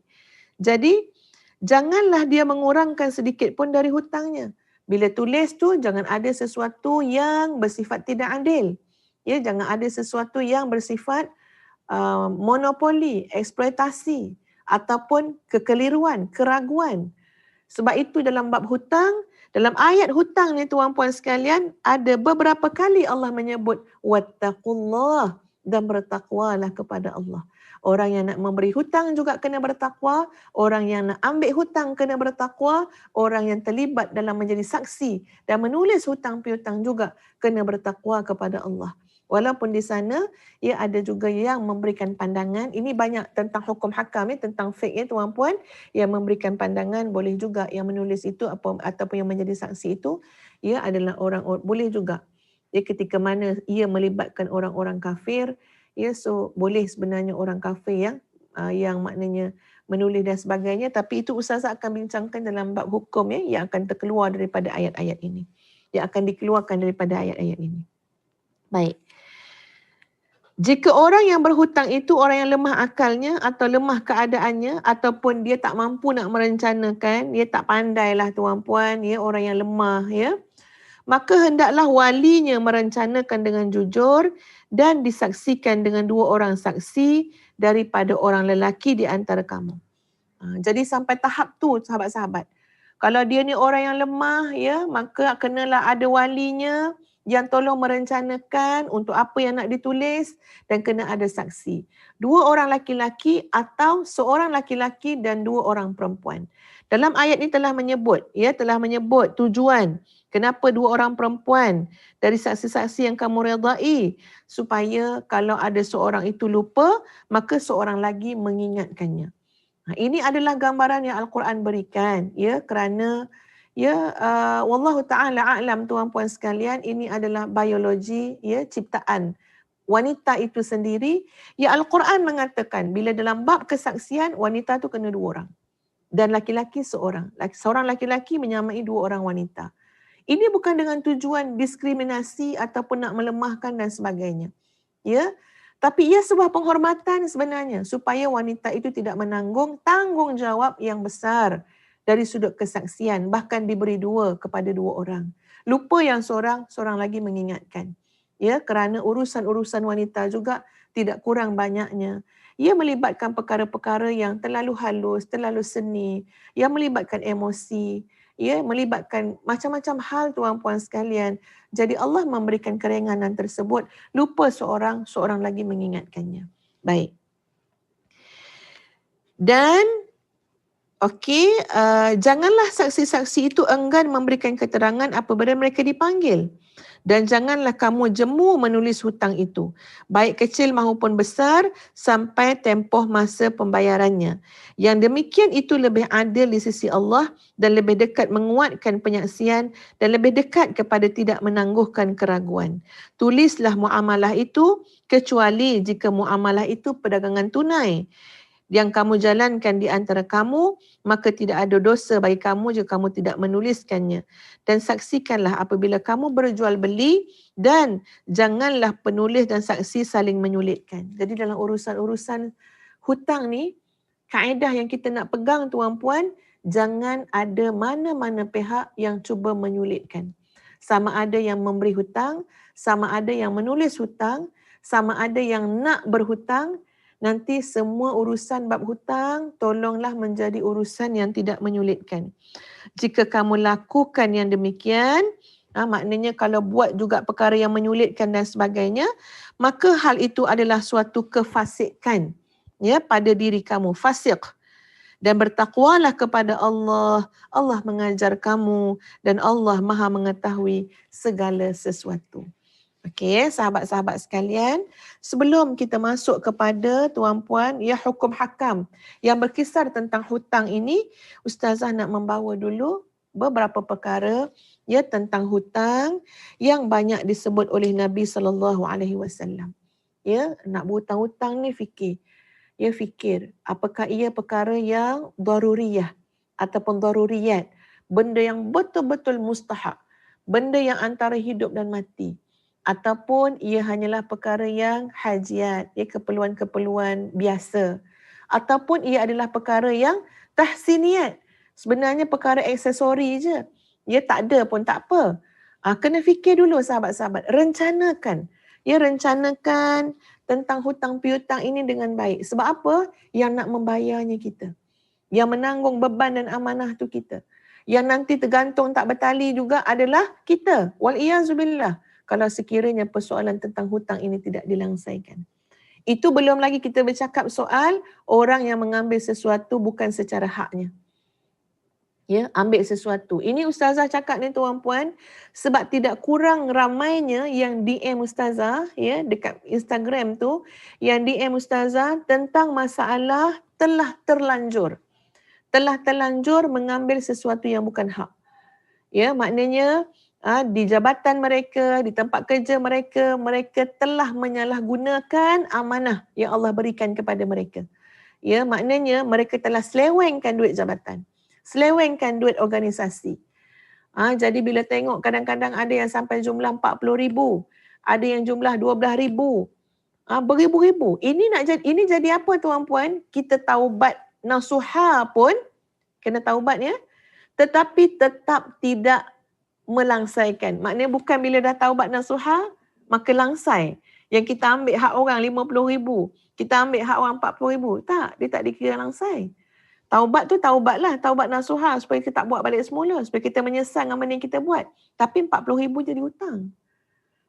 Jadi, janganlah dia mengurangkan sedikit pun dari hutangnya. Bila tulis tu, jangan ada sesuatu yang bersifat tidak adil. Ya, jangan ada sesuatu yang bersifat monopoli, eksploitasi ataupun kekeliruan, keraguan. Sebab itu dalam bab hutang, dalam ayat hutang ni tuan-puan sekalian, ada beberapa kali Allah menyebut wattaqullah, dan bertakwalah kepada Allah. Orang yang nak memberi hutang juga kena bertakwa, orang yang nak ambil hutang kena bertakwa, orang yang terlibat dalam menjadi saksi dan menulis hutang piutang juga kena bertakwa kepada Allah. Walaupun di sana ia ada juga yang memberikan pandangan, ini banyak tentang hukum hakam ya, tentang fiqh ya tuan-puan, yang memberikan pandangan boleh juga yang menulis itu apa ataupun yang menjadi saksi itu ia adalah orang boleh juga. Ya, ketika mana ia melibatkan orang-orang kafir, ya, so boleh sebenarnya orang kafir yang maknanya menulis dan sebagainya, tapi itu ustazah akan bincangkan dalam bab hukum ya, yang akan terkeluar daripada ayat-ayat ini. Yang akan dikeluarkan daripada ayat-ayat ini. Baik. Jika orang yang berhutang itu orang yang lemah akalnya atau lemah keadaannya ataupun dia tak mampu nak merencanakan, dia tak pandailah tuan-puan, ya, orang yang lemah ya, maka hendaklah walinya merencanakan dengan jujur dan disaksikan dengan 2 orang saksi daripada orang lelaki di antara kamu. Jadi sampai tahap tu sahabat-sahabat. Kalau dia ni orang yang lemah, ya, maka kenalah ada walinya yang tolong merencanakan untuk apa yang nak ditulis dan kena ada saksi. 2 orang laki-laki atau seorang laki-laki dan 2 orang perempuan. Dalam ayat ini telah menyebut tujuan kenapa 2 orang perempuan dari saksi-saksi yang kamu redai, supaya kalau ada seorang itu lupa, maka seorang lagi mengingatkannya. Ini adalah gambaran yang Al-Quran berikan, ya, kerana wallahu taala a'lam, tuan-puan sekalian, ini adalah biologi, ya, ciptaan wanita itu sendiri. Ya, Al-Quran mengatakan bila dalam bab kesaksian, wanita tu kena 2 orang dan laki-laki seorang. Seorang laki-laki menyamai 2 orang wanita. Ini bukan dengan tujuan diskriminasi ataupun nak melemahkan dan sebagainya. Ya, tapi ia sebuah penghormatan sebenarnya supaya wanita itu tidak menanggung tanggungjawab yang besar dari sudut kesaksian, bahkan diberi 2 kepada 2 orang. Lupa yang seorang lagi mengingatkan. Ya, kerana urusan-urusan wanita juga tidak kurang banyaknya. Ia melibatkan perkara-perkara yang terlalu halus, terlalu seni, yang melibatkan emosi, ya, melibatkan macam-macam hal, tuan-puan sekalian. Jadi Allah memberikan keringanan tersebut, lupa seorang lagi mengingatkannya. Baik. Dan janganlah saksi-saksi itu enggan memberikan keterangan apabila mereka dipanggil. Dan janganlah kamu jemu menulis hutang itu, baik kecil maupun besar, sampai tempoh masa pembayarannya. Yang demikian itu lebih adil di sisi Allah dan lebih dekat menguatkan penyaksian dan lebih dekat kepada tidak menangguhkan keraguan. Tulislah muamalah itu kecuali jika muamalah itu perdagangan tunai yang kamu jalankan di antara kamu, maka tidak ada dosa bagi kamu jika kamu tidak menuliskannya. Dan saksikanlah apabila kamu berjual beli, dan janganlah penulis dan saksi saling menyulitkan. Jadi dalam urusan-urusan hutang ni, kaedah yang kita nak pegang, tuan-puan, jangan ada mana-mana pihak yang cuba menyulitkan. Sama ada yang memberi hutang, sama ada yang menulis hutang, sama ada yang nak berhutang. Nanti semua urusan bab hutang, tolonglah menjadi urusan yang tidak menyulitkan. Jika kamu lakukan yang demikian, maknanya kalau buat juga perkara yang menyulitkan dan sebagainya, maka hal itu adalah suatu kefasikan, ya, pada diri kamu, fasik. Dan bertakwalah kepada Allah. Allah mengajar kamu dan Allah Maha mengetahui segala sesuatu. Okey, sahabat-sahabat sekalian, sebelum kita masuk kepada, tuan-puan, ya, hukum hakam yang berkisar tentang hutang ini, Ustazah nak membawa dulu beberapa perkara, ya, tentang hutang yang banyak disebut oleh Nabi SAW. Ya, nak berhutang-hutang ni fikir. Ya, fikir apakah ia perkara yang daruriyah ataupun daruriyat, benda yang betul-betul mustahak, benda yang antara hidup dan mati, ataupun ia hanyalah perkara yang hajiat, ya, keperluan-keperluan biasa, ataupun ia adalah perkara yang tahsiniat, sebenarnya perkara aksesori je, ya, tak ada pun tak apa. Kena fikir dulu, sahabat-sahabat, rencanakan, ya, rencanakan tentang hutang piutang ini dengan baik. Sebab apa? Yang nak membayarnya kita, yang menanggung beban dan amanah tu kita, yang nanti tergantung tak bertali juga adalah kita. Wal-iyazubillah, kalau sekiranya persoalan tentang hutang ini tidak dilangsaikan. Itu belum lagi kita bercakap soal orang yang mengambil sesuatu bukan secara haknya. Ya, ambil sesuatu. Ini Ustazah cakap ni, tuan-puan, sebab tidak kurang ramainya yang DM Ustazah, ya, dekat Instagram tu, yang DM Ustazah tentang masalah telah terlanjur mengambil sesuatu yang bukan hak. Ya, maknanya di jabatan mereka, di tempat kerja mereka, mereka telah menyalahgunakan amanah yang Allah berikan kepada mereka. Ya, maknanya mereka telah selewengkan duit jabatan, selewengkan duit organisasi. Jadi bila tengok kadang-kadang ada yang sampai jumlah 40,000, ada yang jumlah 12,000, beribu-ribu. Ini jadi apa, tuan-puan? Kita taubat nasuha pun kena taubat, ya, tetapi tetap tidak melangsaikan. Maknanya bukan bila dah taubat nasuha, maka langsai. Yang kita ambil hak orang 50,000, kita ambil hak orang 40,000. Tak, dia tak dikira langsai. Taubat tu taubatlah, taubat nasuha supaya kita tak buat balik semula, supaya kita menyesal dengan benda yang kita buat. Tapi 40,000 jadi hutang.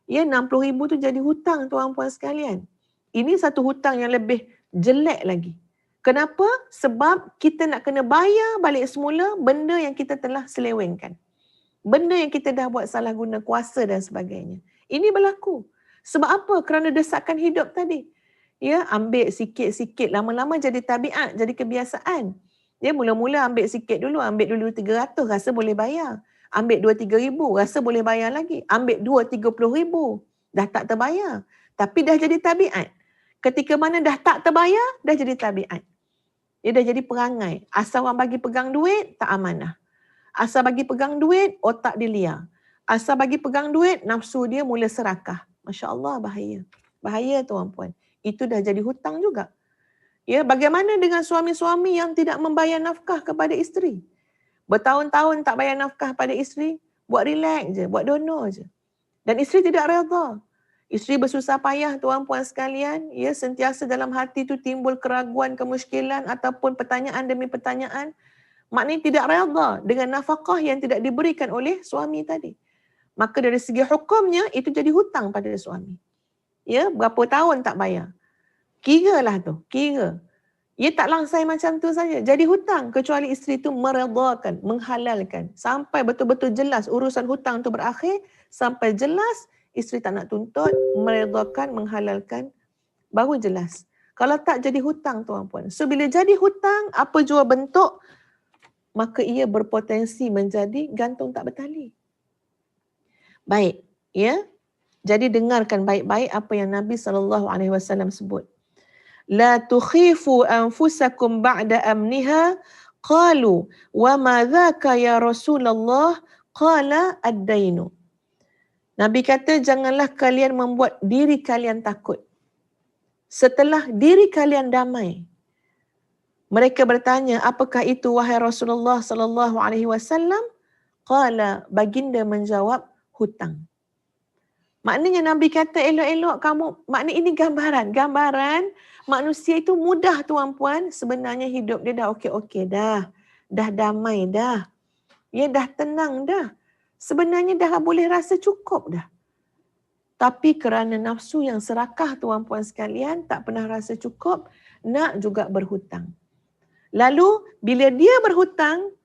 Ya, 60,000 tu jadi hutang tuan-puan sekalian. Ini satu hutang yang lebih jelek lagi. Kenapa? Sebab kita nak kena bayar balik semula benda yang kita telah selewengkan. Benda yang kita dah buat salah guna kuasa dan sebagainya. Ini berlaku. Sebab apa? Kerana desakan hidup tadi. Ya, ambil sikit-sikit, lama-lama jadi tabiat, jadi kebiasaan. Dia mula-mula ambil sikit dulu, ambil dulu 300, rasa boleh bayar. Ambil 2-3 ribu, rasa boleh bayar lagi. Ambil 2-30 ribu, dah tak terbayar. Tapi dah jadi tabiat. Ketika mana dah tak terbayar, dah jadi tabiat. Dia dah jadi perangai. Asal orang bagi pegang duit, tak amanah. Asal bagi pegang duit, otak dia liar. Asal bagi pegang duit, nafsu dia mula serakah. Masya Allah, bahaya. Bahaya tuan-puan. Itu dah jadi hutang juga. Ya, bagaimana dengan suami-suami yang tidak membayar nafkah kepada isteri? Bertahun-tahun tak bayar nafkah pada isteri, buat relax je, buat donor je. Dan isteri tidak redha. Isteri bersusah payah tuan-puan sekalian, ya, sentiasa dalam hati tu timbul keraguan, kemusykilan ataupun pertanyaan demi pertanyaan. Maknanya tidak redha dengan nafkah yang tidak diberikan oleh suami tadi. Maka dari segi hukumnya itu jadi hutang pada suami. Ya, berapa tahun tak bayar. Kira lah tu, kira. Ia tak langsai macam tu saja. Jadi hutang kecuali isteri tu meredakan, menghalalkan. Sampai betul-betul jelas urusan hutang tu berakhir. Sampai jelas isteri tak nak tuntut, meredakan, menghalalkan. Baru jelas. Kalau tak jadi hutang tuan-puan. So bila jadi hutang, apa jua bentuk, maka ia berpotensi menjadi gantung tak bertali. Baik, ya. Jadi dengarkan baik-baik apa yang Nabi SAW sebut. La tukhifu anfusakum ba'da amniha qalu wa ma dhaka ya Rasulullah qala ad-dainu. Nabi kata janganlah kalian membuat diri kalian takut setelah diri kalian damai. Mereka bertanya, apakah itu wahai Rasulullah sallallahu alaihi wasallam? Qala, baginda menjawab, hutang. Maknanya Nabi kata elok-elok kamu, maknanya ini gambaran manusia itu mudah tuan-puan, sebenarnya hidup dia dah okey-okey dah damai dah, ya dah tenang dah, sebenarnya dah boleh rasa cukup dah. Tapi kerana nafsu yang serakah tuan-puan sekalian, tak pernah rasa cukup, nak juga berhutang. Lalu bila dia berhutang,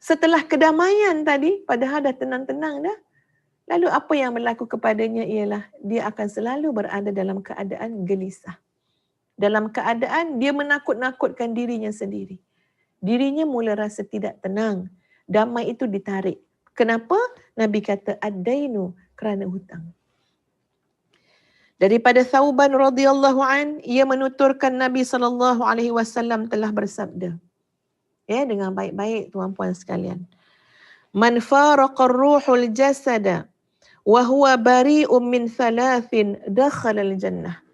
setelah kedamaian tadi, padahal dah tenang-tenang dah, lalu apa yang berlaku kepadanya ialah dia akan selalu berada dalam keadaan gelisah. Dalam keadaan dia menakut-nakutkan dirinya sendiri. Dirinya mula rasa tidak tenang. Damai itu ditarik. Kenapa? Nabi kata ad-dainu, kerana hutang. Daripada Thauban radhiyallahu an, ia menuturkan Nabi SAW telah bersabda. Ya, dengan baik-baik tuan-puan sekalian. Man faraqar ruhul jasada wa huwa bari'un min thalathin dakhala al-jannah.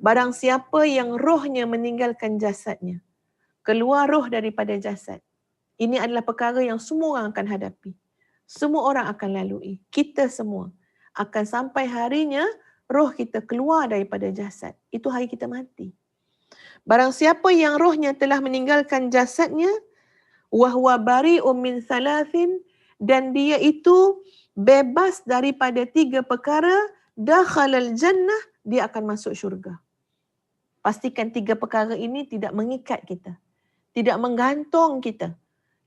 Barang siapa yang rohnya meninggalkan jasadnya, keluar roh daripada jasad. Ini adalah perkara yang semua orang akan hadapi. Semua orang akan lalui. Kita semua akan sampai harinya roh kita keluar daripada jasad. Itu hari kita mati. Barang siapa yang rohnya telah meninggalkan jasadnya, wa huwa bari'un min thalathin, dan dia itu bebas daripada 3 perkara, dakhalal jannah, dia akan masuk syurga. Pastikan 3 perkara ini tidak mengikat kita, tidak menggantung kita.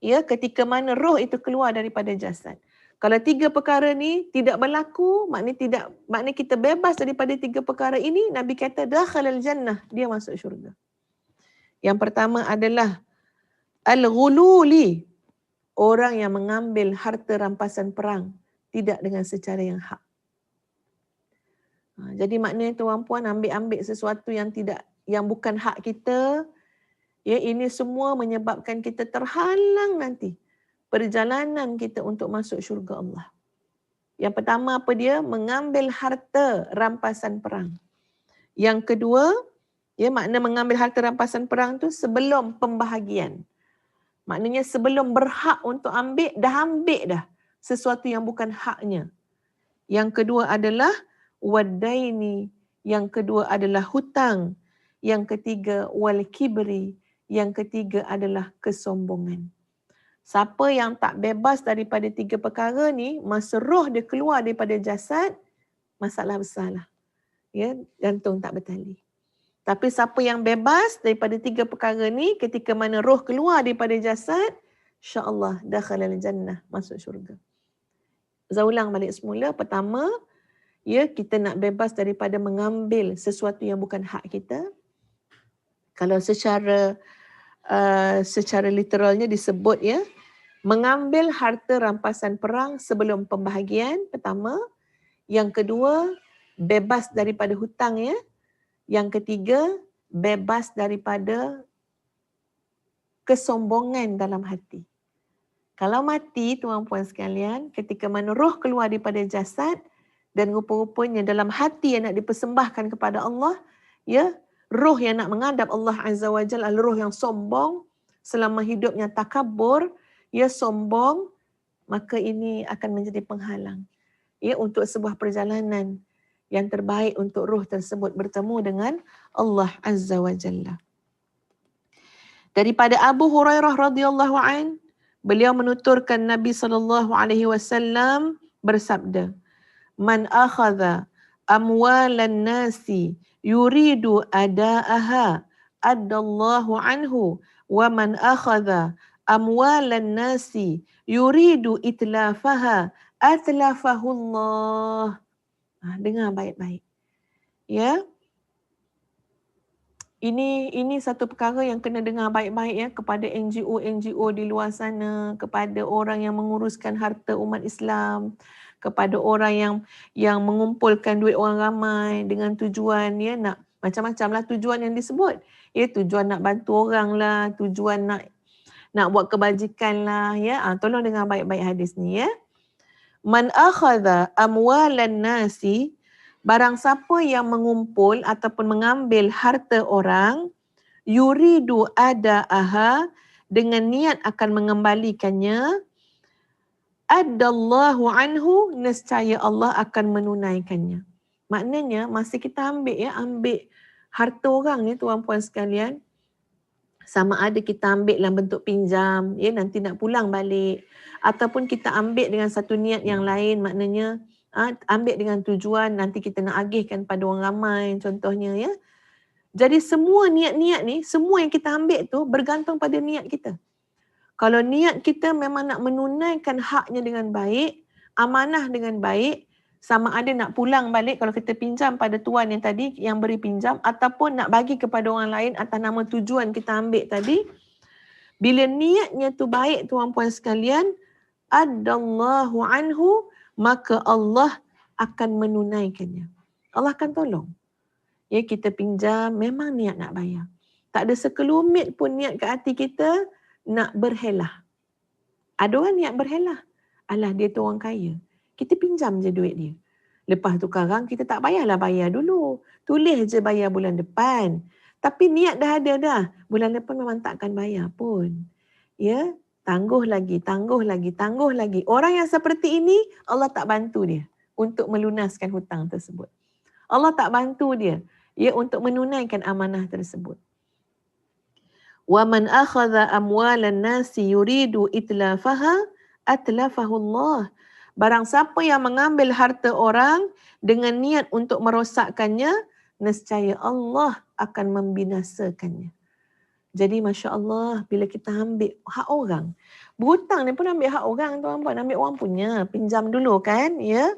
Ya, ketika mana roh itu keluar daripada jasad. Kalau 3 perkara ni tidak berlaku, maknanya kita bebas daripada 3 perkara ini, Nabi kata dakhalal jannah, dia masuk syurga. Yang pertama adalah al-ghululi, orang yang mengambil harta rampasan perang tidak dengan secara yang hak. Jadi maknanya tuan-puan ambil sesuatu yang bukan hak kita, ya, ini semua menyebabkan kita terhalang nanti perjalanan kita untuk masuk syurga Allah. Yang pertama apa dia? Mengambil harta rampasan perang. Yang kedua, ya, makna mengambil harta rampasan perang tu sebelum pembahagian. Maknanya sebelum berhak untuk ambil dah sesuatu yang bukan haknya. Yang kedua adalah wadaini, yang kedua adalah hutang. Yang ketiga wal kibri, yang ketiga adalah kesombongan. Siapa yang tak bebas daripada 3 perkara ni, masa roh dia keluar daripada jasad, masalah besarlah. Ya, gantung tak bertali. Tapi siapa yang bebas daripada 3 perkara ni, ketika mana roh keluar daripada jasad, insya-Allah dakhalal jannah, masuk syurga. Saya ulang balik semula. Pertama, ya, kita nak bebas daripada mengambil sesuatu yang bukan hak kita. Kalau secara literalnya disebut, ya, mengambil harta rampasan perang sebelum pembahagian, pertama. Yang kedua, bebas daripada hutang, ya. Yang ketiga, bebas daripada kesombongan dalam hati. Kalau mati, tuan-puan sekalian, ketika mana roh keluar daripada jasad dan rupa-rupanya dalam hati yang nak dipersembahkan kepada Allah, ya, roh yang nak menghadap Allah Azza wa Jalla adalah roh yang sombong, selama hidupnya takabur, ya, sombong, maka ini akan menjadi penghalang, ya, untuk sebuah perjalanan yang terbaik untuk roh tersebut bertemu dengan Allah Azza wa Jalla. Daripada Abu Hurairah radhiyallahu an, beliau menuturkan Nabi sallallahu alaihi wasallam bersabda, "Man akhadha amwalan nasi yuridu adaaha addallahu anhu wa man akhadha amwalan nasi yuridu itlafaha atlafahullah." Dengar baik-baik. Ya. Ini satu perkara yang kena dengar baik-baik, ya, kepada NGO di luar sana, kepada orang yang menguruskan harta umat Islam, kepada orang yang mengumpulkan duit orang ramai dengan tujuan, ya, nak macam-macam lah tujuan yang disebut. Ya, tujuan nak bantu orang lah, tujuan nak buat kebajikan lah, ya. Tolong dengar baik-baik hadis ni, ya. Man akhadha amwalan nasi, barang siapa yang mengumpul ataupun mengambil harta orang, yuridu adaaha, dengan niat akan mengembalikannya, addallahu anhu, nescaya Allah akan menunaikannya. Maknanya masa kita ambil harta orang ni, tuan-puan sekalian, sama ada kita ambil dalam bentuk pinjam, ya, nanti nak pulang balik, ataupun kita ambil dengan satu niat yang lain, maknanya ambil dengan tujuan nanti kita nak agihkan pada orang ramai, contohnya, ya. Jadi semua niat-niat ni, semua yang kita ambil tu bergantung pada niat kita. Kalau niat kita memang nak menunaikan haknya dengan baik, amanah dengan baik, sama ada nak pulang balik kalau kita pinjam pada tuan yang tadi yang beri pinjam, ataupun nak bagi kepada orang lain atas nama tujuan kita ambil tadi, bila niatnya tu baik, tuan-puan sekalian, addallahu anhu, maka Allah akan menunaikannya. Allah akan tolong. Ya, kita pinjam memang niat nak bayar. Tak ada sekelumit pun niat ke hati kita nak berhelah. Ada orang niat berhelah. Alah, dia tu orang kaya. Kita pinjam je duit dia. Lepas tu sekarang kita tak payahlah bayar dulu. Tulis je bayar bulan depan. Tapi niat dah ada dah. Bulan depan memang takkan bayar pun. Ya, tangguh lagi. Orang yang seperti ini, Allah tak bantu dia untuk melunaskan hutang tersebut. Allah tak bantu dia, ya, untuk menunaikan amanah tersebut. Wa man akhadha amwalan nasi yuridu itlafaha atlafahullah. Barang siapa yang mengambil harta orang dengan niat untuk merosakkannya, nescaya Allah akan membinasakannya. Jadi Masya Allah, bila kita ambil hak orang, berhutang ni pun ambil hak orang, tuan-puan, ambil orang punya, pinjam dulu kan, ya.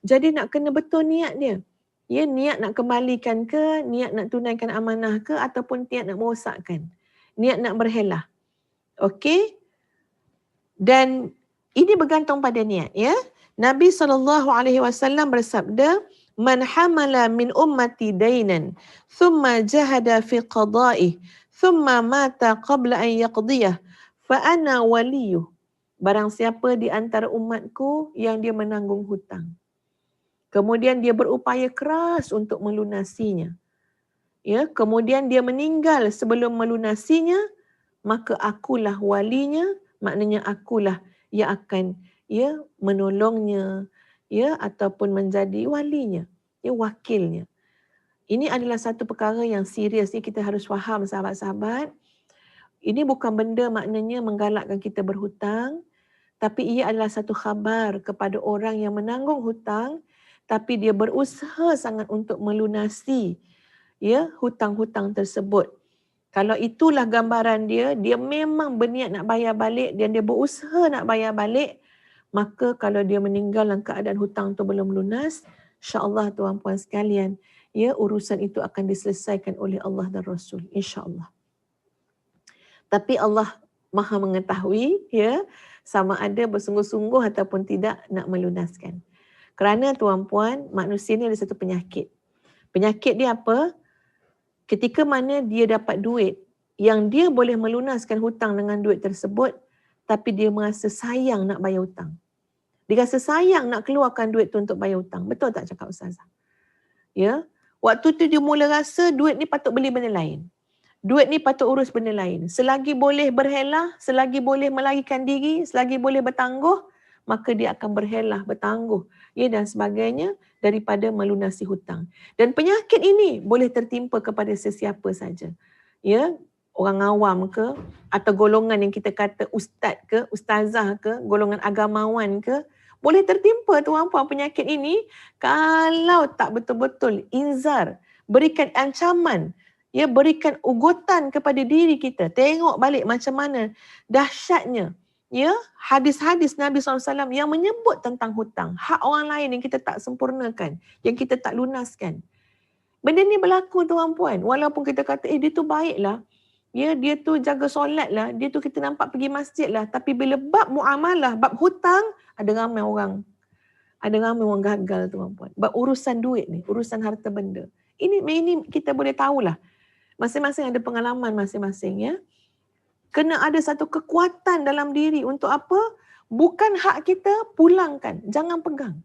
Jadi nak kena betul niat dia. Ya, niat nak kembalikan ke, niat nak tunaikan amanah ke, ataupun niat nak merosakkan, niat nak berhelah. Okey? Dan ini bergantung pada niat, ya. Nabi SAW bersabda, "Man hamala min ummati dainan, thumma jahada fi qada'ih, thumma mata qabla an yaqdiyah, fa ana waliyuh." Barang siapa di antara umatku yang dia menanggung hutang, kemudian dia berupaya keras untuk melunasinya, ya, kemudian dia meninggal sebelum melunasinya, maka akulah walinya, maknanya akulah yang akan, ya, menolongnya, ya, ataupun menjadi walinya, ya, wakilnya. Ini adalah satu perkara yang serius ni, kita harus faham, sahabat-sahabat. Ini bukan benda maknanya menggalakkan kita berhutang, tapi ia adalah satu khabar kepada orang yang menanggung hutang tapi dia berusaha sangat untuk melunasi hutang-hutang tersebut. Kalau itulah gambaran dia, dia memang berniat nak bayar balik dan dia berusaha nak bayar balik, maka kalau dia meninggal dalam keadaan hutang tu belum lunas, insya-Allah tuan-puan sekalian, urusan itu akan diselesaikan oleh Allah dan Rasul, insya-Allah. Tapi Allah Maha mengetahui sama ada bersungguh-sungguh ataupun tidak nak melunaskan. Kerana tuan-puan, manusia ni ada satu penyakit. Penyakit dia apa? Ketika mana dia dapat duit yang dia boleh melunaskan hutang dengan duit tersebut, tapi dia merasa sayang nak bayar hutang. Dia rasa sayang nak keluarkan duit tu untuk bayar hutang. Betul tak cakap Ustazah? Waktu tu dia mula rasa duit ni patut beli benda lain. Duit ni patut urus benda lain. Selagi boleh berhelah, selagi boleh melarikan diri, selagi boleh bertangguh, maka dia akan berhelah, bertangguh dan sebagainya daripada melunasi hutang. Dan penyakit ini boleh tertimpa kepada sesiapa saja. Orang awam ke, atau golongan yang kita kata ustaz ke, ustazah ke, golongan agamawan ke, boleh tertimpa tuan-puan penyakit ini kalau tak betul-betul inzar, berikan ancaman, berikan ugutan kepada diri kita. Tengok balik macam mana dahsyatnya hadis-hadis Nabi SAW yang menyebut tentang hutang, hak orang lain yang kita tak sempurnakan, yang kita tak lunaskan. Benda ni berlaku tuan-puan, walaupun kita kata dia tu baik lah, dia tu jaga solat lah, dia tu kita nampak pergi masjid lah, tapi bila bab muamalah, bab hutang, ada ramai orang gagal tuan-puan. Bab urusan duit ni, urusan harta benda. Ini kita boleh tahulah. Masing-masing ada pengalaman masing-masing Kena ada satu kekuatan dalam diri untuk apa? Bukan hak kita, pulangkan. Jangan pegang.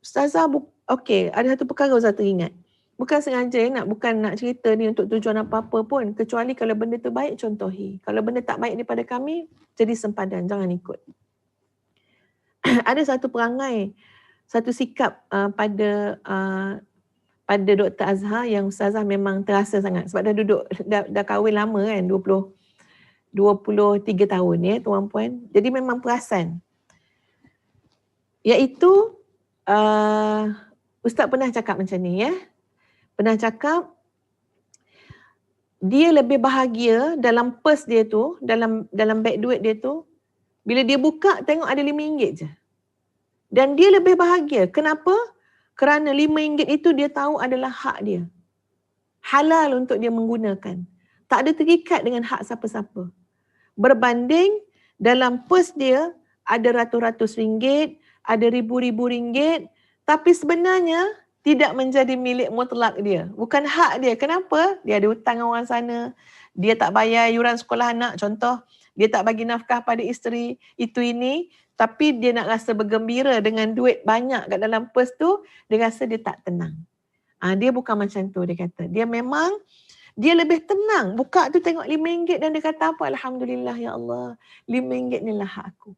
Ustazah, ada satu perkara Ustazah teringat. Bukan sengaja bukan nak cerita ni untuk tujuan apa-apa pun. Kecuali kalau benda tu baik, contohi. Kalau benda tak baik daripada kami, jadi sempadan. Jangan ikut. Ada satu perangai, satu sikap pada Dr. Azhar yang Ustazah memang terasa sangat. Sebab dah kahwin lama kan, 23 tahun tuan-puan. Jadi memang perasan. Iaitu Ustaz pernah cakap macam ni Pernah cakap dia lebih bahagia dalam purse dia tu, dalam beg duit dia tu, bila dia buka tengok ada RM5 je. Dan dia lebih bahagia. Kenapa? Kerana RM5 itu dia tahu adalah hak dia. Halal untuk dia menggunakan. Tak ada terikat dengan hak siapa-siapa. Berbanding dalam purse dia ada ratus-ratus ringgit, ada ribu-ribu ringgit, tapi sebenarnya tidak menjadi milik mutlak dia. Bukan hak dia. Kenapa? Dia ada hutang orang sana, dia tak bayar yuran sekolah anak, contoh, dia tak bagi nafkah pada isteri, ini, tapi dia nak rasa bergembira dengan duit banyak kat dalam purse tu, dia rasa dia tak tenang. Dia bukan macam tu, dia kata. Dia lebih tenang. Buka tu tengok RM5 dan dia kata apa? Alhamdulillah ya Allah. RM5 ni lah hak aku.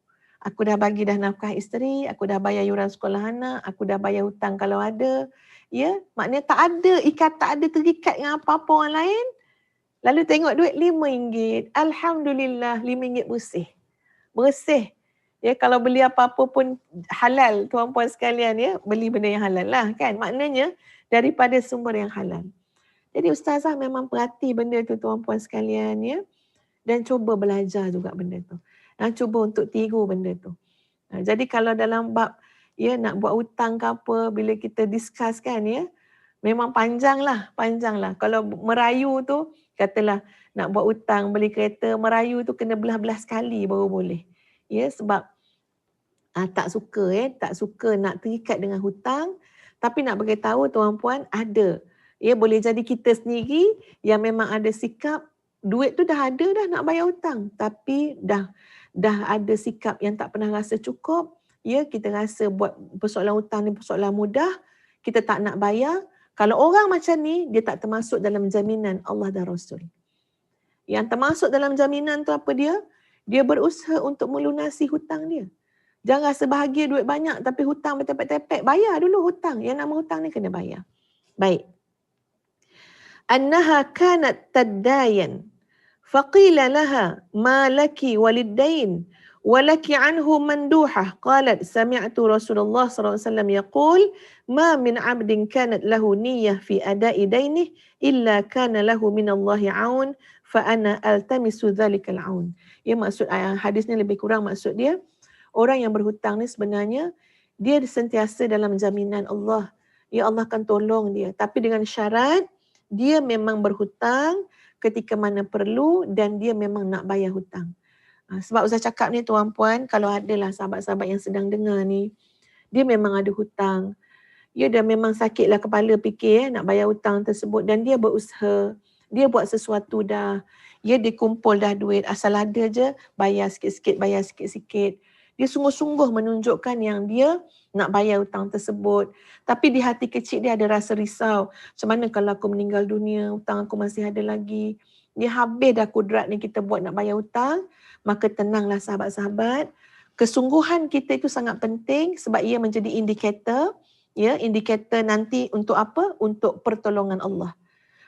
Aku dah bagi dah nafkah isteri, aku dah bayar yuran sekolah anak, aku dah bayar hutang kalau ada. Maknanya tak ada terikat dengan apa-apa orang lain. Lalu tengok duit RM5. Alhamdulillah RM5 bersih. Bersih. Kalau beli apa-apa pun halal tuan-puan sekalian beli benda yang halal lah kan. Maknanya daripada sumber yang halal. Jadi Ustazah memang perhati benda tu tuan-puan sekalian dan cuba belajar juga benda tu. Dan cuba untuk tiru benda tu. Jadi kalau dalam bab nak buat hutang ke apa, bila kita discuss kan memang panjang lah. Kalau merayu tu, katalah nak buat hutang, beli kereta, merayu tu kena belah-belah sekali baru boleh. Sebab tak suka nak terikat dengan hutang, tapi nak beritahu tuan-puan ada. Boleh jadi kita sendiri yang memang ada sikap duit tu dah ada dah nak bayar hutang, tapi dah ada sikap yang tak pernah rasa cukup. Kita rasa buat persoalan hutang ni persoalan mudah, kita tak nak bayar. Kalau orang macam ni, dia tak termasuk dalam jaminan Allah dan Rasul. Yang termasuk dalam jaminan tu apa dia? Dia berusaha untuk melunasi hutang dia. Jangan rasa bahagia duit banyak tapi hutang bertepek-tepek. Bayar dulu hutang. Yang nama hutang ni kena bayar. Baik. Annaha kanat taddayan Faqila laha ma laki waliddain ولك عنه مندوحة قالت سمعت رسول الله صلى الله عليه وسلم يقول ما من عبد كانت له نية في أداء دينه إلا كان له من الله عون فأنا ألتمس ذلك العون. Ya, maksud hadis ni lebih kurang maksud dia, orang yang berhutang ni sebenarnya dia sentiasa dalam jaminan Allah. Ya, Allah akan tolong dia, tapi dengan syarat dia memang berhutang ketika mana perlu dan dia memang nak bayar hutang. Sebab Ustaz cakap ni tuan-puan, kalau adalah sahabat-sahabat yang sedang dengar ni, dia memang ada hutang. Ya, dah memang sakitlah kepala fikir nak bayar hutang tersebut dan dia berusaha, dia buat sesuatu dah. Ya, dia kumpul dah duit, asal ada je bayar sikit-sikit, bayar sikit-sikit. Dia sungguh-sungguh menunjukkan yang dia nak bayar hutang tersebut. Tapi di hati kecil dia ada rasa risau. Macam mana kalau aku meninggal dunia, hutang aku masih ada lagi. Dia habis dah kudrat ni kita buat nak bayar hutang. Maka tenanglah sahabat-sahabat. Kesungguhan kita itu sangat penting sebab ia menjadi indikator. Ya, indikator nanti untuk apa? Untuk pertolongan Allah.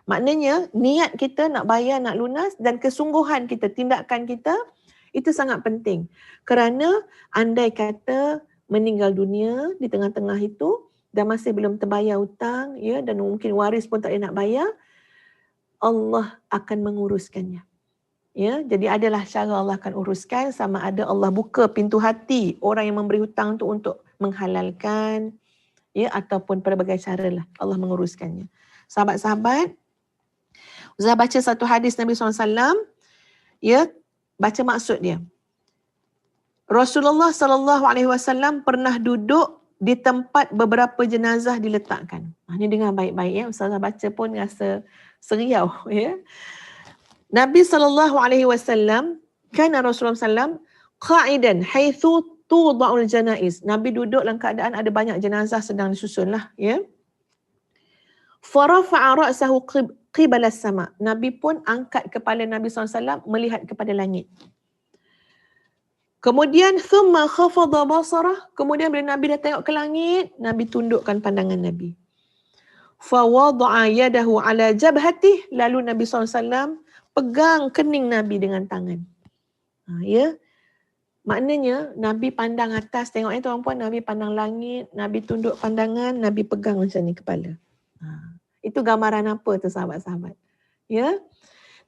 Maknanya niat kita nak bayar, nak lunas dan kesungguhan kita, tindakan kita itu sangat penting. Kerana andai kata meninggal dunia di tengah-tengah itu dan masih belum terbayar hutang, ya, dan mungkin waris pun tak ada nak bayar, Allah akan menguruskannya. Ya, jadi adalah cara Allah akan uruskan, sama ada Allah buka pintu hati orang yang memberi hutang tu untuk menghalalkan, ya, ataupun pelbagai cara lah Allah menguruskannya. Sahabat-sahabat, Ustaz baca satu hadis Nabi SAW, ya, baca maksud dia. Rasulullah SAW pernah duduk di tempat beberapa jenazah diletakkan. Ini dengar baik-baik ya, Ustaz baca pun rasa seriau ya. Nabi SAW, kana Rasulullah SAW qa'idan haitsu tuda'ul janaiz. Nabi duduk dalam keadaan ada banyak jenazah sedang disusun lah ya. Farafa'a ra'sahu qibala sama. Nabi pun angkat kepala Nabi SAW melihat kepada langit. Kemudian thumma khafadha basarah. Kemudian bila Nabi dah tengok ke langit, Nabi tundukkan pandangan Nabi. Fa wada'a yadahu ala jabhatih. Lalu Nabi SAW pegang kening Nabi dengan tangan. Ya. Maknanya Nabi pandang atas, tengok tuan-puan, Nabi pandang langit, Nabi tunduk pandangan, Nabi pegang macam ni kepala. Itu gambaran apa tu sahabat-sahabat? Ya.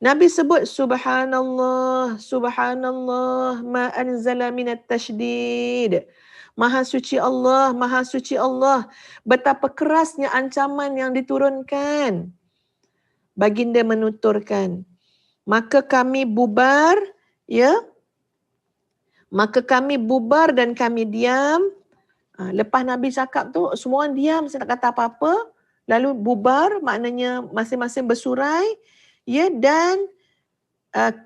Nabi sebut subhanallah, subhanallah, ma anzala minat tashdid. Maha suci Allah, maha suci Allah. Betapa kerasnya ancaman yang diturunkan. Baginda menuturkan, maka kami bubar, ya. Maka kami bubar dan kami diam. Lepas Nabi cakap tu, semua orang diam, saya tak kata apa-apa. Lalu bubar, maknanya masing-masing bersurai. Ya, dan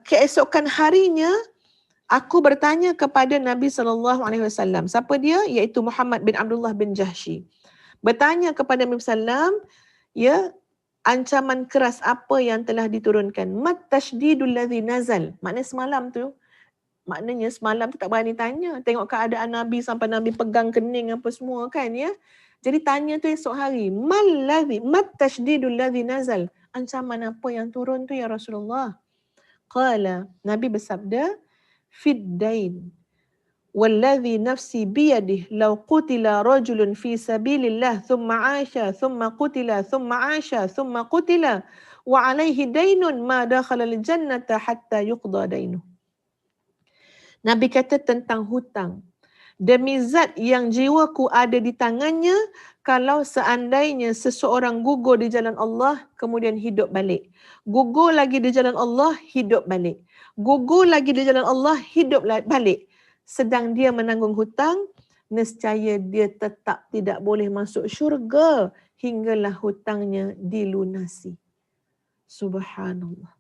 keesokan harinya, aku bertanya kepada Nabi SAW. Siapa dia? Iaitu Muhammad bin Abdullah bin Jahsy. Bertanya kepada Nabi SAW, ya, ancaman keras apa yang telah diturunkan. Mat tashdidul ladzi nazal. Maknanya semalam tu tak berani tanya. Tengok keadaan Nabi sampai Nabi pegang kening apa semua kan ya. Jadi tanya tu esok hari. Mat tashdidul ladzi nazal. Ancaman apa yang turun tu ya Rasulullah? Qala, Nabi bersabda, fiddain. Walladhi nafsi biyadih law qutila rajulun fi sabilillah thumma asha thumma qutila thumma asha thumma qutila wa alaihi dainun ma dakhala al-jannata hatta yuqda dainuh. Nabi kata tentang hutang. Demi zat yang jiwaku ada di tangannya, kalau seandainya seseorang gugur di jalan Allah kemudian hidup balik. Gugur lagi di jalan Allah, hidup balik. Gugur lagi di jalan Allah, hidup balik. Sedang dia menanggung hutang, nescaya dia tetap tidak boleh masuk syurga hinggalah hutangnya dilunasi. Subhanallah.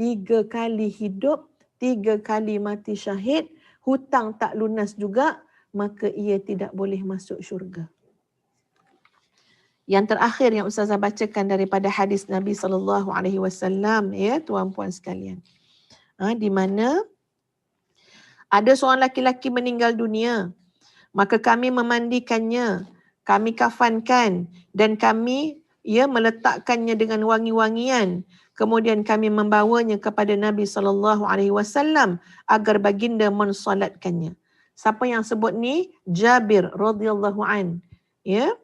3 kali hidup, 3 kali mati syahid, hutang tak lunas juga, maka ia tidak boleh masuk syurga. Yang terakhir yang Ustazah bacakan daripada hadis Nabi SAW, ya tuan-puan sekalian. Di mana ada seorang laki-laki meninggal dunia, maka kami memandikannya, kami kafankan dan kami meletakkannya dengan wangi-wangian. Kemudian kami membawanya kepada Nabi SAW agar baginda mensolatkannya. Siapa yang sebut ni? Jabir radhiyallahu an. Ya.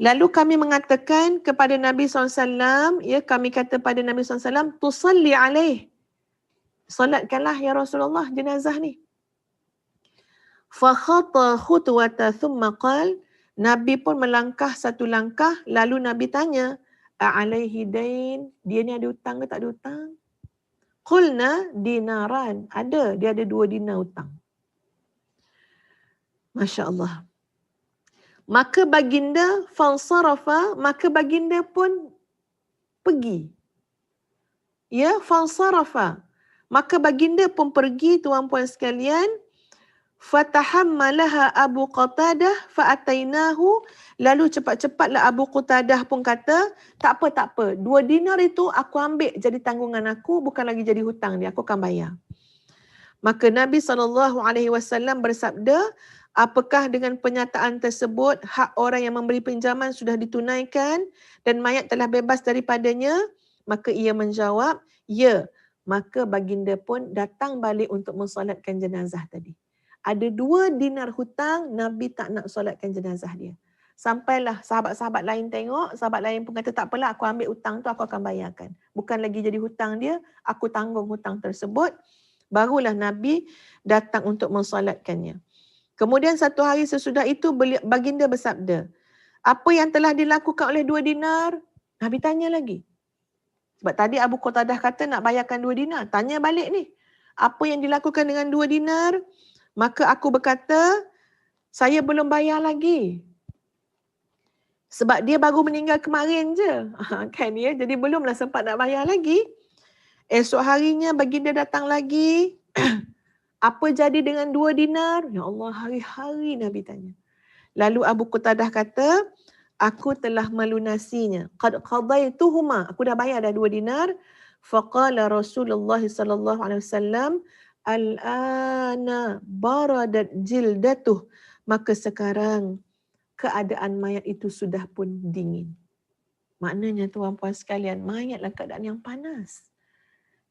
Lalu kami mengatakan kepada Nabi SAW, ya, kami kata pada Nabi SAW, tusalli alaih. Solatkanlah ya Rasulullah jenazah ni. Fa khata khutwata thumma qal, Nabi pun melangkah satu langkah, lalu Nabi tanya, a'alaihi dain, dia ni ada hutang ke tak ada hutang? Qulna dinaran, ada, dia ada 2 dinar hutang. Masya Allah. Maka baginda fansarafa, maka baginda pun pergi. Ya, fansarafa. Maka baginda pun pergi, tuan-puan sekalian. Fatahammalaha Abu Qatadah fa'atainahu, lalu cepat-cepatlah Abu Qatadah pun kata, tak apa, 2 dinar itu aku ambil jadi tanggungan aku, bukan lagi jadi hutang dia, aku akan bayar. Maka Nabi SAW bersabda, apakah dengan penyataan tersebut hak orang yang memberi pinjaman sudah ditunaikan dan mayat telah bebas daripadanya? Maka ia menjawab, ya. Maka baginda pun datang balik untuk mensolatkan jenazah tadi. Ada 2 dinar hutang, Nabi tak nak solatkan jenazah dia. Sampailah sahabat-sahabat lain tengok, sahabat lain pun kata tak apalah, aku ambil hutang tu, aku akan bayarkan. Bukan lagi jadi hutang dia, aku tanggung hutang tersebut. Barulah Nabi datang untuk mensolatkannya. Kemudian satu hari sesudah itu baginda bersabda, apa yang telah dilakukan oleh 2 dinar? Nabi tanya lagi. Sebab tadi Abu Qatadah kata nak bayarkan 2 dinar. Tanya balik ni. Apa yang dilakukan dengan 2 dinar? Maka aku berkata, saya belum bayar lagi. Sebab dia baru meninggal kemarin je. Kan ya? Jadi belumlah sempat nak bayar lagi. Esok harinya baginda datang lagi. Apa jadi dengan 2 dinar? Ya Allah, hari-hari Nabi tanya. Lalu Abu Qatadah kata, aku telah melunasinya. Qad qadaituhuma. Aku dah bayar dah 2 dinar. Faqala Rasulullah sallallahu alaihi wasallam, al-ana baradat jildatuh. Maka sekarang keadaan mayat itu sudah pun dingin. Maknanya tuan-puan sekalian, mayat dalam keadaan yang panas.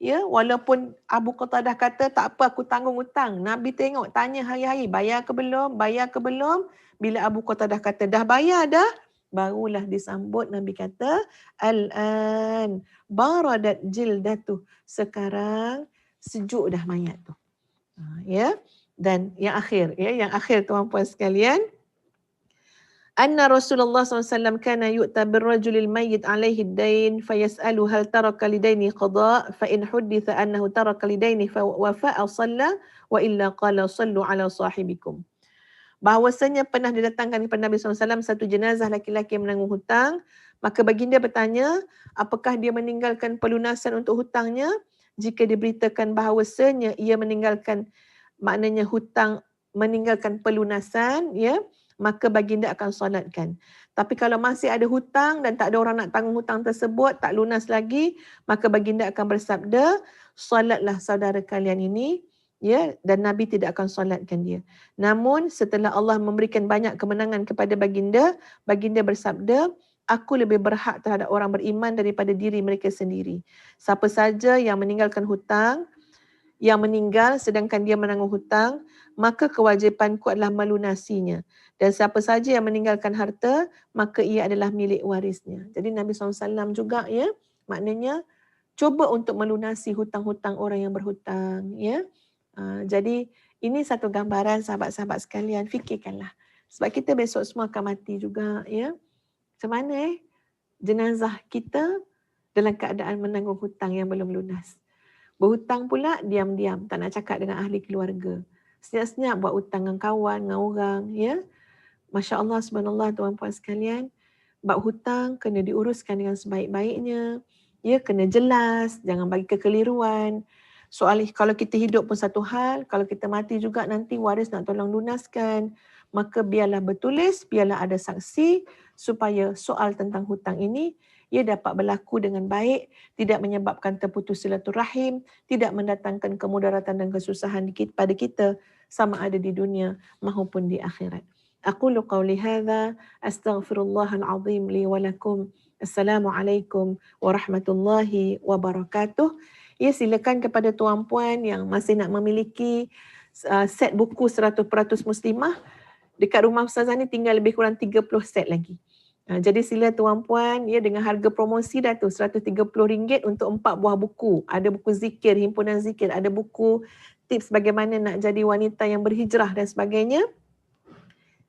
Ya, walaupun Abu Qatadah kata tak apa aku tanggung hutang. Nabi tengok, tanya hari-hari, bayar ke belum? Bayar ke belum? Bila Abu Qatadah kata dah bayar dah, barulah disambut Nabi kata, al-an baradat jildatuh. Sekarang sejuk dah mayat tu. Ya. Dan yang akhir tuan-puan sekalian, anna Rasulullah SAW kana yu'ta birrajulil mayyit alaihi dain fayas'alu hal taraka lidaini qada fa in hudditha annahu taraka lidaini fa wafa'a salla wa illa qala sallu ala sahibikum. Bahawasanya pernah didatangkan kepada Nabi SAW satu jenazah laki-laki yang menanggung hutang, maka baginda bertanya, apakah dia meninggalkan pelunasan untuk hutangnya? Jika diberitakan bahawasanya ia meninggalkan, maknanya hutang, meninggalkan pelunasan, ya, maka baginda akan solatkan. Tapi kalau masih ada hutang dan tak ada orang nak tanggung hutang tersebut, tak lunas lagi, maka baginda akan bersabda, solatlah saudara kalian ini, ya, dan Nabi tidak akan solatkan dia. Namun setelah Allah memberikan banyak kemenangan kepada baginda, baginda bersabda, aku lebih berhak terhadap orang beriman daripada diri mereka sendiri. Siapa saja yang meninggalkan hutang, yang meninggal sedangkan dia menanggung hutang, maka kewajipanku adalah melunasinya. Dan siapa saja yang meninggalkan harta, maka ia adalah milik warisnya. Jadi Nabi SAW juga, ya, maknanya cuba untuk melunasi hutang-hutang orang yang berhutang. Ya. Jadi ini satu gambaran sahabat-sahabat sekalian, fikirkanlah. Sebab kita besok semua akan mati juga. Ya. Macam mana jenazah kita dalam keadaan menanggung hutang yang belum lunas. Berhutang pula diam-diam, tak nak cakap dengan ahli keluarga. Senyap-senyap buat hutang dengan kawan, dengan orang. Ya. Masya Allah, subhanallah tuan-puan sekalian. Bab hutang kena diuruskan dengan sebaik-baiknya. Ya, kena jelas, jangan bagi kekeliruan. Soal kalau kita hidup pun satu hal, kalau kita mati juga nanti waris nak tolong lunaskan. Maka biarlah bertulis, biarlah ada saksi supaya soal tentang hutang ini ia dapat berlaku dengan baik, tidak menyebabkan terputus silaturahim, tidak mendatangkan kemudaratan dan kesusahan pada kita sama ada di dunia maupun di akhirat. Aqulu qawli hadha, astaghfirullahal azim li wa lakum Assalamualaikum warahmatullahi wabarakatuh. Ya, silakan kepada tuan-puan yang masih nak memiliki set buku 100% Muslimah. Dekat rumah Ustazah ni tinggal lebih kurang 30 set lagi. Jadi sila tuan-puan, ya, dengan harga promosi dah tu RM130 untuk 4 buah buku. Ada buku zikir, himpunan zikir, ada buku tips bagaimana nak jadi wanita yang berhijrah dan sebagainya.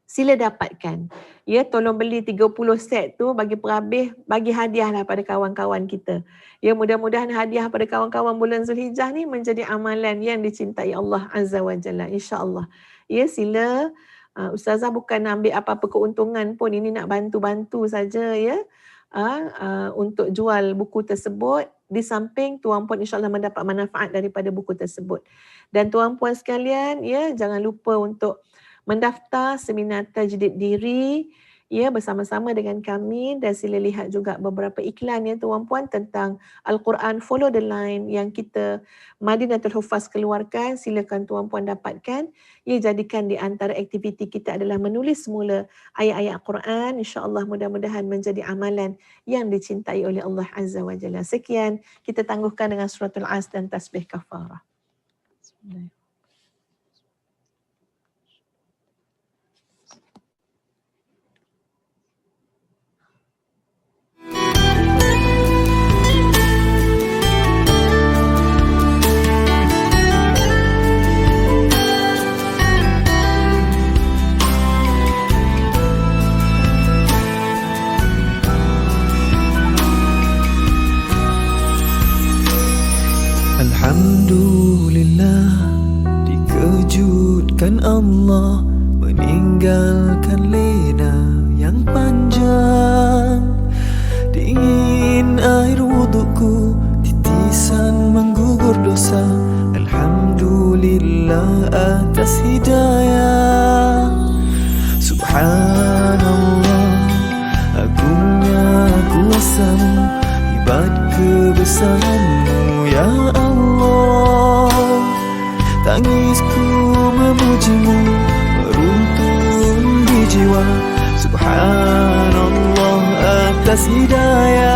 Sila dapatkan. Ya, tolong beli 30 set tu bagi perhabis, bagi hadiahlah pada kawan-kawan kita. Ya, mudah-mudahan hadiah pada kawan-kawan bulan Zulhijjah ni menjadi amalan yang dicintai Allah Azza wa Jalla, insya-Allah. Ya, sila. Ustazah bukan ambil apa-apa keuntungan pun, ini nak bantu-bantu saja, ya. Untuk jual buku tersebut, di samping tuan-puan insya-Allah mendapat manfaat daripada buku tersebut. Dan tuan-puan sekalian, ya, jangan lupa untuk mendaftar seminar tajdid diri, ya, bersama-sama dengan kami, dan sila lihat juga beberapa iklan, ya tuan-puan, tentang Al-Quran Follow the Line yang kita Madinatul Huffaz keluarkan. Silakan tuan-puan dapatkan. Ya, jadikan di antara aktiviti kita adalah menulis semula ayat-ayat Quran. InsyaAllah mudah-mudahan menjadi amalan yang dicintai oleh Allah Azza wa Jalla. Sekian, kita tangguhkan dengan suratul As dan tasbih kafarah. Bismillahirrahmanirrahim. Alhamdulillah, dikejutkan Allah meninggalkan lena yang panjang. Dingin air wudukku, titisan menggugur dosa. Alhamdulillah atas hidayah. Subhanallah, agungnya kuasa-Mu, hebat kebesaran-Mu ya Allah. Tangisku memuji-Mu, meruntun di jiwa. Subhanallah atas hidayah.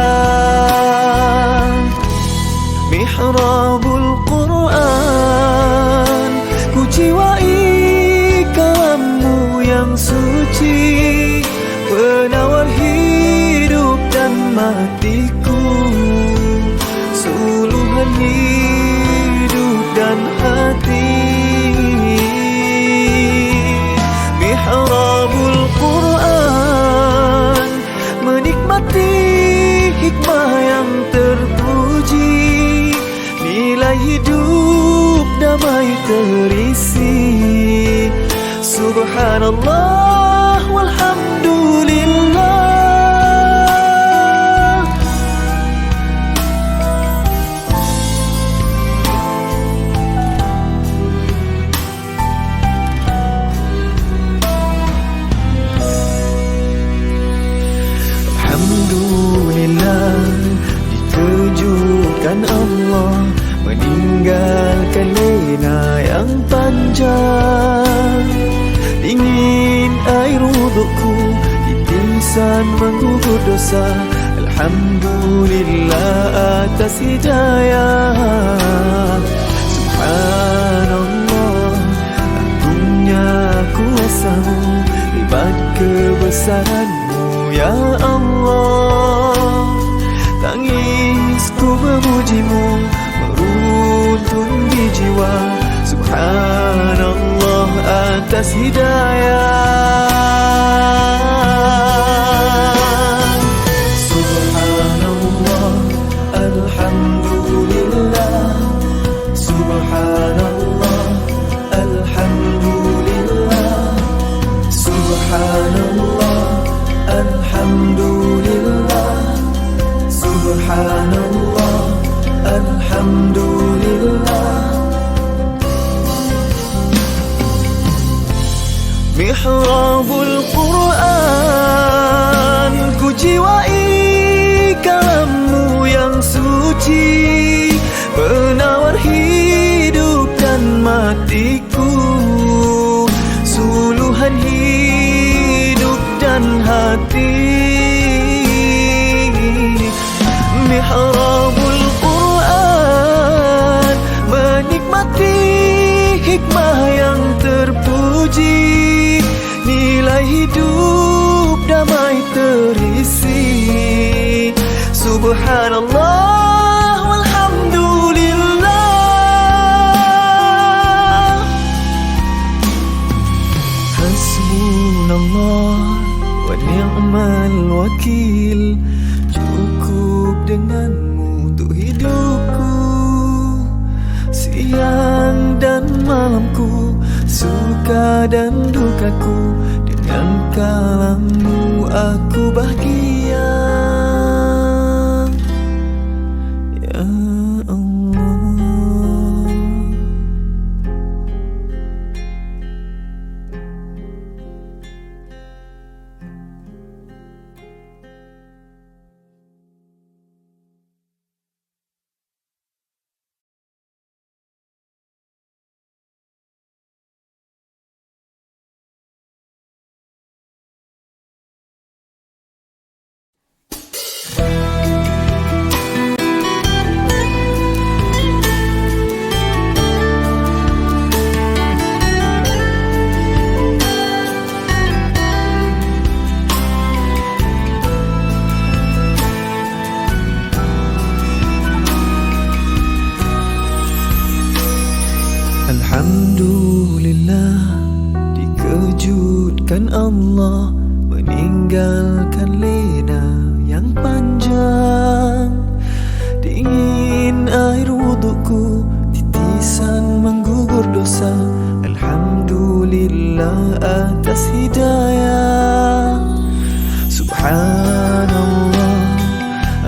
Mihrabul Quran, ku jiwai kalam-Mu yang suci, penawar hidup dan matiku, suluhan hidup dan hati. Mihrabul Quran, menikmati hikmah yang terpuji, nilai hidup damai terisi. Subhanallah walhamdulillah. Alhamdulillah, dikejutkan Allah meninggalkan lena yang panjang. Dingin air wudukku, titisan menggugur dosa. Alhamdulillah atas hidayah. Subhanallah, agungnya kuasa-Mu, hebat kebesaran-Mu ya Allah. Tangisku memuji-Mu, meruntun di jiwa. Subhanallah atas hidayah. Subhanallah, alhamdulillah. Subhanallah, alhamdulillah. Subhanallah, alhamdulillah. Subhanallah, alhamdulillah. Mihrab terisi. Subhanallah walhamdulillah. Hasbunallah wa ni'mal wakil. Cukup denganmu untuk hidupku, siang dan malamku, suka dan dukaku. Dengan kalammu aku bahagia, ya Allah. Alhamdulillah, dikejutkan Allah meninggalkan lena yang panjang. Dingin air wudukku, titisan menggugur dosa. Alhamdulillah atas hidayah. Subhanallah,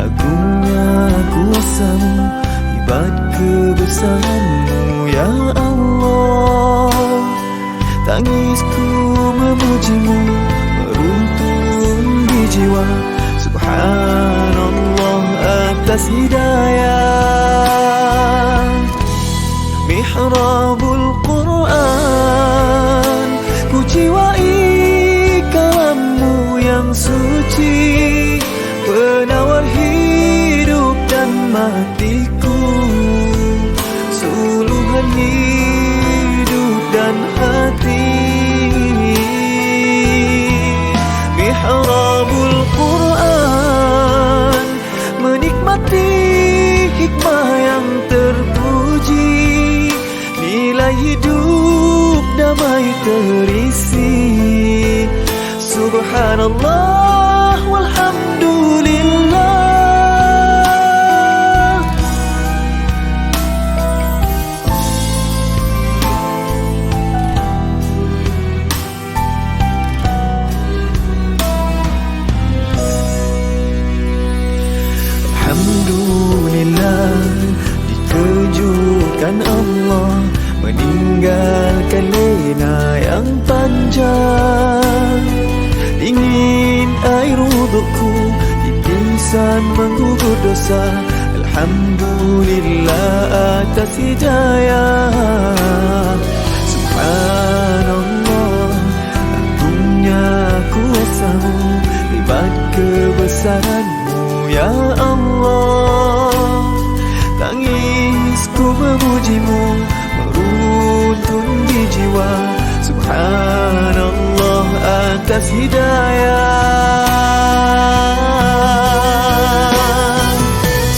agungnya kuasamu, hebat kebesaranmu ya Allah. Tangisku memujimu, meruntun di jiwa. Subhanallah atas hidayah. Mihrabul Quran, ku jiwai kalammu yang suci, penawar hidup dan matiku, suluhan hidup dan hati. Mihrabul Quran, menikmati hikmah yang terpuji, nilai hidup damai terisi. Subhanallah walhamdulillah. Alhamdulillah, dikejutkan Allah meninggalkan lena yang panjang. Dingin air wudukku, titisan menggugur dosa. Alhamdulillah atas hidayah. Subhanallah, agungnya kuasamu, hebat kebesaranmu ya Allah. Tangisku memujimu, meruntun di jiwa. Subhanallah atas hidayah.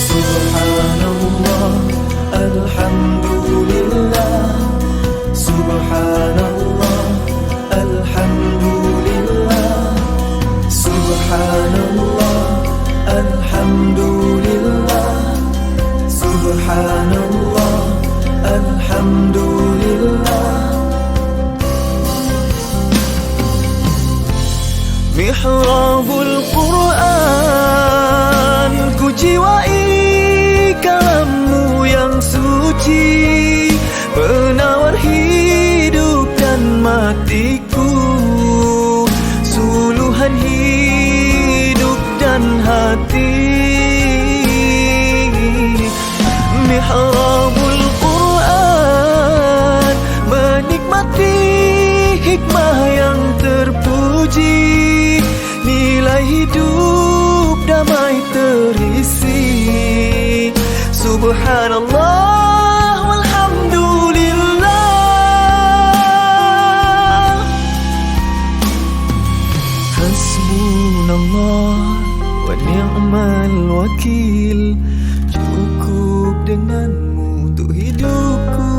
Subhanallah, alhamdulillah. Subhanallah, alhamdulillah. Subhanallah, alhamdulillah. Subhanallah, alhamdulillah. Mihrabul Quran, ku jiwai kalammu yang suci, penawar hidup dan matiku, suluhan hidup dan hati. Mihrabul Quran, menikmati hikmah yang terpuji, nilai hidup damai terisi. Subhanallah walhamdulillah. ni'mal wakil. Cukup denganmu untuk hidupku,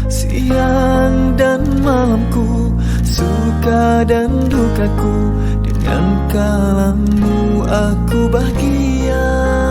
siang dan malamku, suka dan dukaku. Dengan kalamu aku bahagia.